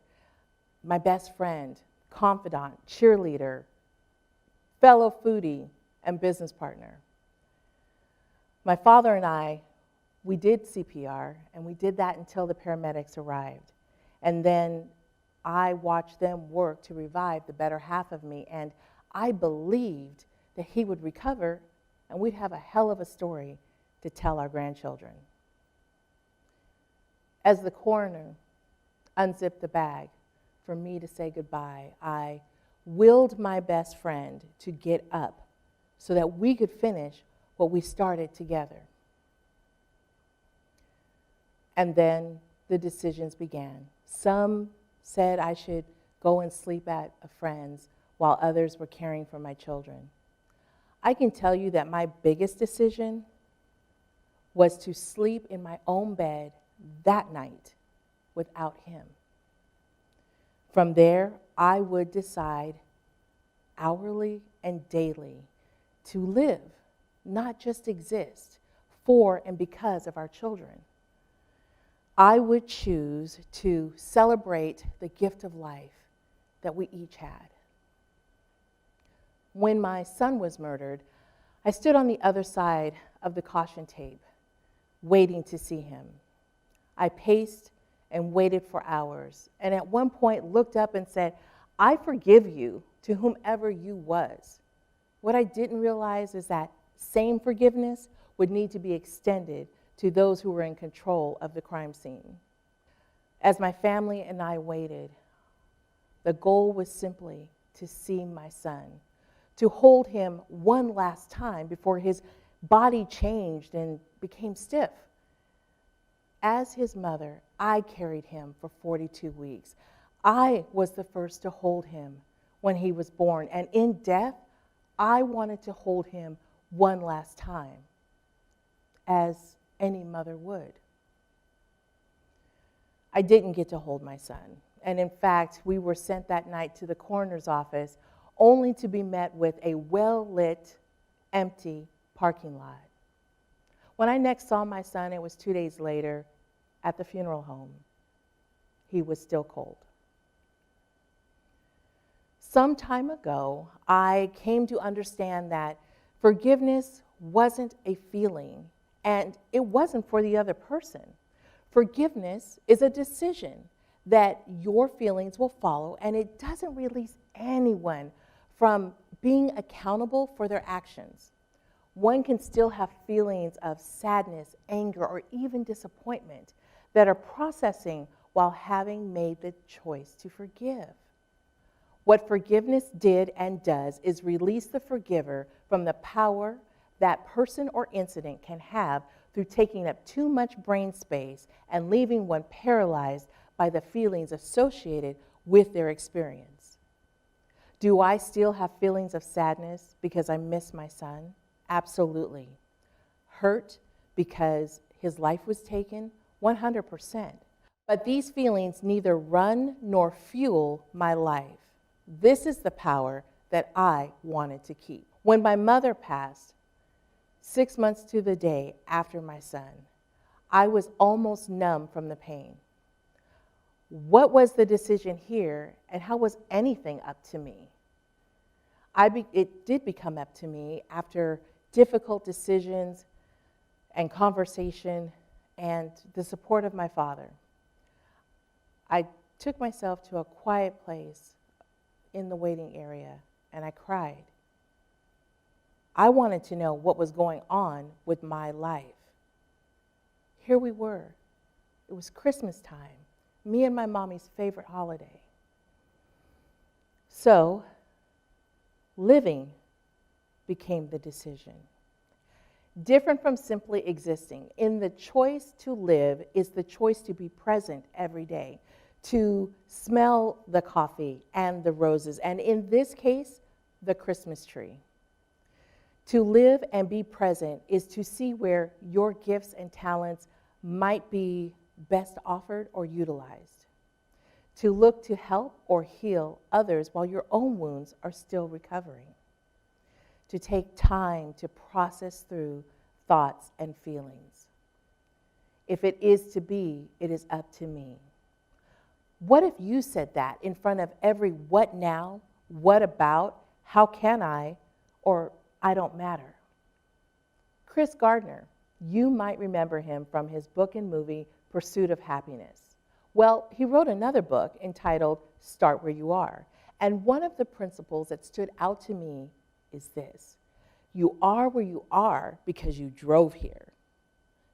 my best friend, confidant, cheerleader, fellow foodie, and business partner. My father and I, we did CPR, and we did that until the paramedics arrived. And then I watched them work to revive the better half of me, and I believed that he would recover, and we'd have a hell of a story to tell our grandchildren. As the coroner unzipped the bag for me to say goodbye, I willed my best friend to get up so that we could finish what we started together. And then the decisions began. Some said I should go and sleep at a friend's while others were caring for my children. I can tell you that my biggest decision was to sleep in my own bed that night without him. From there, I would decide hourly and daily to live, not just exist, for and because of our children. I would choose to celebrate the gift of life that we each had. When my son was murdered, I stood on the other side of the caution tape, waiting to see him. I paced and waited for hours, and at one point looked up and said, I forgive you to whomever you was. What I didn't realize is that same forgiveness would need to be extended to those who were in control of the crime scene. As my family and I waited, the goal was simply to see my son, to hold him one last time before his body changed and became stiff. As his mother, I carried him for 42 weeks. I was the first to hold him when he was born, and in death, I wanted to hold him one last time. As any mother would. I didn't get to hold my son. And in fact, we were sent that night to the coroner's office only to be met with a well-lit, empty parking lot. When I next saw my son, it was 2 days later at the funeral home. He was still cold. Some time ago, I came to understand that forgiveness wasn't a feeling, and it wasn't for the other person. Forgiveness is a decision that your feelings will follow, and it doesn't release anyone from being accountable for their actions. One can still have feelings of sadness, anger, or even disappointment that are processing while having made the choice to forgive. What forgiveness did and does is release the forgiver from the power that person or incident can have through taking up too much brain space and leaving one paralyzed by the feelings associated with their experience. Do I still have feelings of sadness because I miss my son? Absolutely. Hurt because his life was taken? 100%. But these feelings neither run nor fuel my life. This is the power that I wanted to keep. When my mother passed, 6 months to the day after my son, I was almost numb from the pain. What was the decision here, and how was anything up to me? It did become up to me after difficult decisions and conversation and the support of my father. I took myself to a quiet place in the waiting area, and I cried. I wanted to know what was going on with my life. Here we were. It was Christmas time, me and my mommy's favorite holiday. So, living became the decision. Different from simply existing. In the choice to live is the choice to be present every day, to smell the coffee and the roses, and in this case, the Christmas tree. To live and be present is to see where your gifts and talents might be best offered or utilized. To look to help or heal others while your own wounds are still recovering. To take time to process through thoughts and feelings. If it is to be, it is up to me. What if you said that in front of every what now, what about, how can I, or I don't matter? Chris Gardner, you might remember him from his book and movie, Pursuit of Happiness. Well, he wrote another book entitled Start Where You Are. And one of the principles that stood out to me is this: you are where you are because you drove here.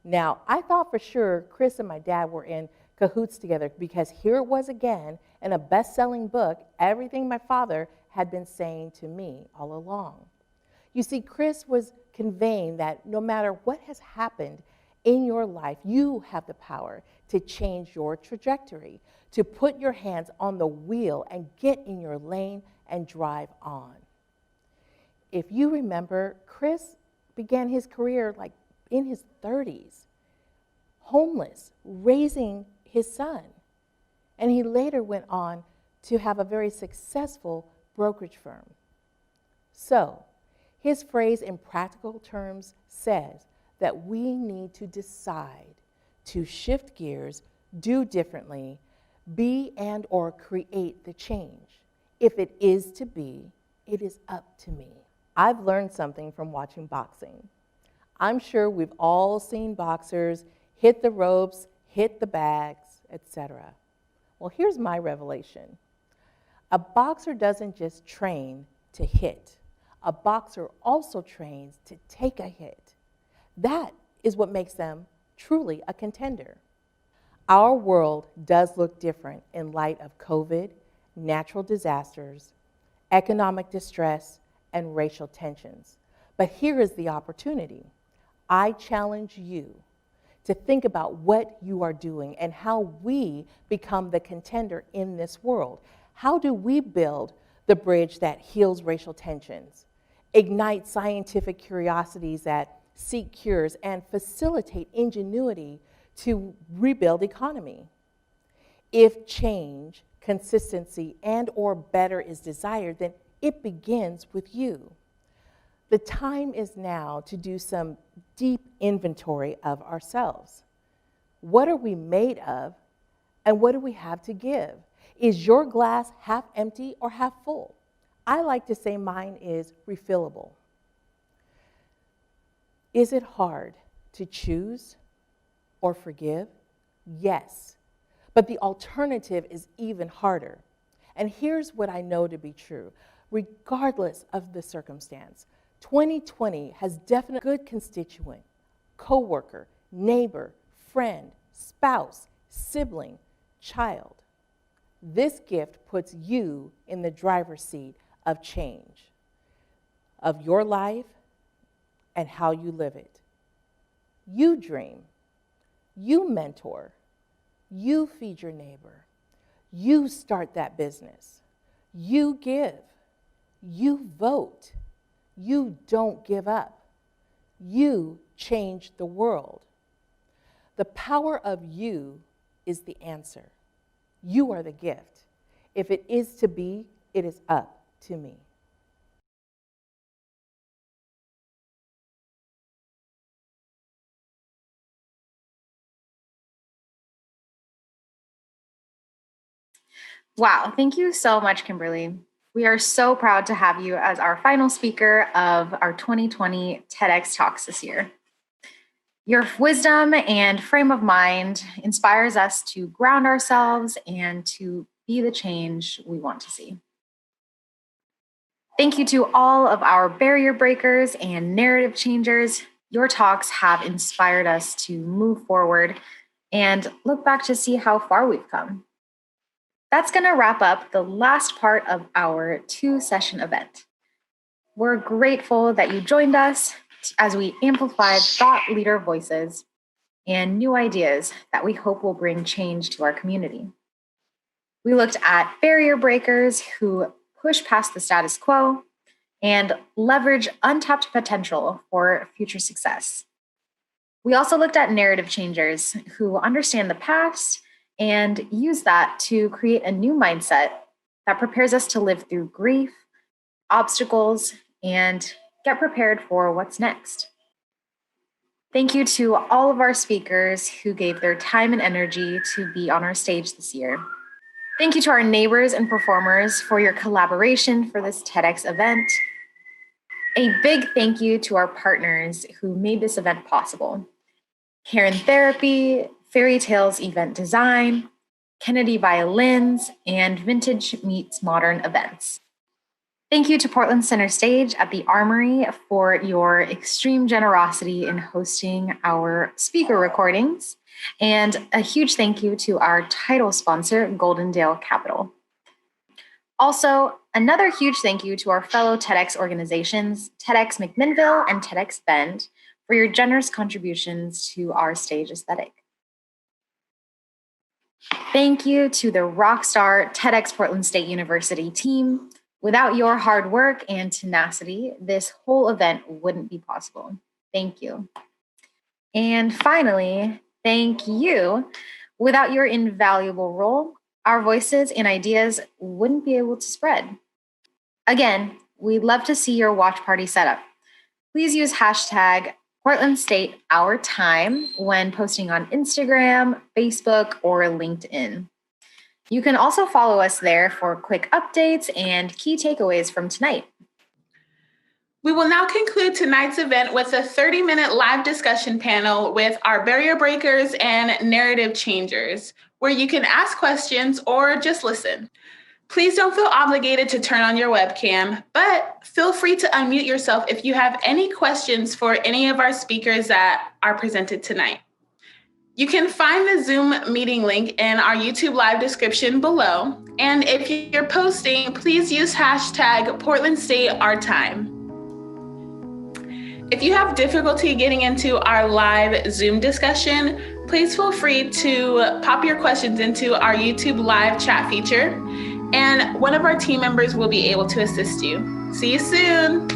Now, I thought for sure Chris and my dad were in cahoots together, because here it was again in a best-selling book, everything my father had been saying to me all along. You see, Chris was conveying that no matter what has happened in your life, you have the power to change your trajectory, to put your hands on the wheel and get in your lane and drive on. If you remember, Chris began his career like in his 30s, homeless, raising his son. And he later went on to have a very successful brokerage firm. So, his phrase in practical terms says that we need to decide to shift gears, do differently, be and or create the change. If it is to be, it is up to me. I've learned something from watching boxing. I'm sure we've all seen boxers hit the ropes, hit the bags, etc. Well, here's my revelation. A boxer doesn't just train to hit. A boxer also trains to take a hit. That is what makes them truly a contender. Our world does look different in light of COVID, natural disasters, economic distress, and racial tensions. But here is the opportunity. I challenge you to think about what you are doing and how we become the contender in this world. How do we build the bridge that heals racial tensions, ignite scientific curiosities that seek cures, and facilitate ingenuity to rebuild economy. If change, consistency, and/or better is desired, then it begins with you. The time is now to do some deep inventory of ourselves. What are we made of, and what do we have to give? Is your glass half empty or half full? I like to say mine is refillable. Is it hard to choose or forgive? Yes, but the alternative is even harder. And here's what I know to be true. Regardless of the circumstance, 2020 has definitely good constituent, coworker, neighbor, friend, spouse, sibling, child. This gift puts you in the driver's seat of change, of your life and how you live it. You dream, you mentor, you feed your neighbor, you start that business, you give, you vote, you don't give up, you change the world. The power of you is the answer. You are the gift. If it is to be, it is up to me. Wow, thank you so much, Kimberly. We are so proud to have you as our final speaker of our 2020 TEDx Talks this year. Your wisdom and frame of mind inspires us to ground ourselves and to be the change we want to see. Thank you to all of our barrier breakers and narrative changers. Your talks have inspired us to move forward and look back to see how far we've come. That's going to wrap up the last part of our 2-session event. We're grateful that you joined us as we amplified thought leader voices and new ideas that we hope will bring change to our community. We looked at barrier breakers who push past the status quo and leverage untapped potential for future success. We also looked at narrative changers who understand the past and use that to create a new mindset that prepares us to live through grief, obstacles, and get prepared for what's next. Thank you to all of our speakers who gave their time and energy to be on our stage this year. Thank you to our neighbors and performers for your collaboration for this TEDx event. A big thank you to our partners who made this event possible. Karen Therapy, Fairy Tales Event Design, Kennedy Violins, and Vintage Meets Modern Events. Thank you to Portland Center Stage at the Armory for your extreme generosity in hosting our speaker recordings. And a huge thank you to our title sponsor, Goldendale Capital. Also, another huge thank you to our fellow TEDx organizations, TEDx McMinnville and TEDx Bend, for your generous contributions to our stage aesthetic. Thank you to the rockstar TEDx Portland State University team. Without your hard work and tenacity, this whole event wouldn't be possible. Thank you. And finally, thank you. Without your invaluable role, our voices and ideas wouldn't be able to spread. Again, we'd love to see your watch party setup. Please use hashtag Portland State Our Time when posting on Instagram, Facebook, or LinkedIn. You can also follow us there for quick updates and key takeaways from tonight. We will now conclude tonight's event with a 30-minute live discussion panel with our barrier breakers and narrative changers, where you can ask questions or just listen. Please don't feel obligated to turn on your webcam, but feel free to unmute yourself if you have any questions for any of our speakers that are presented tonight. You can find the Zoom meeting link in our YouTube live description below. And if you're posting, please use hashtag Portland State Our Time. If you have difficulty getting into our live Zoom discussion, please feel free to pop your questions into our YouTube live chat feature, and one of our team members will be able to assist you. See you soon.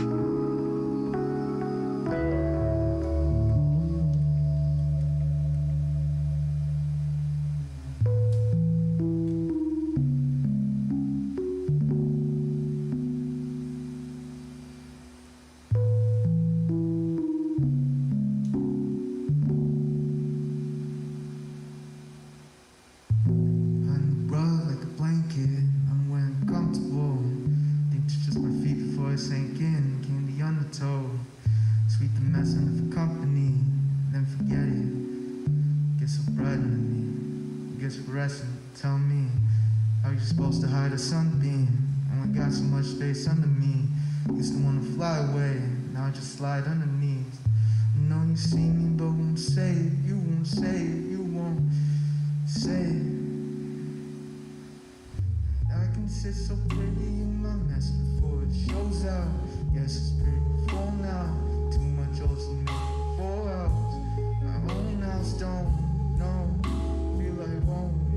you're supposed to hide a sunbeam. Only got so much space under me. Used to wanna fly away, now I just slide underneath. I know you see me, but won't say it. You won't say it, you won't say it. I can sit so pretty in my mess before it shows out. Yes, it's pretty full now. Too much oats to make it 4 hours. My own house don't know. Feel like won't.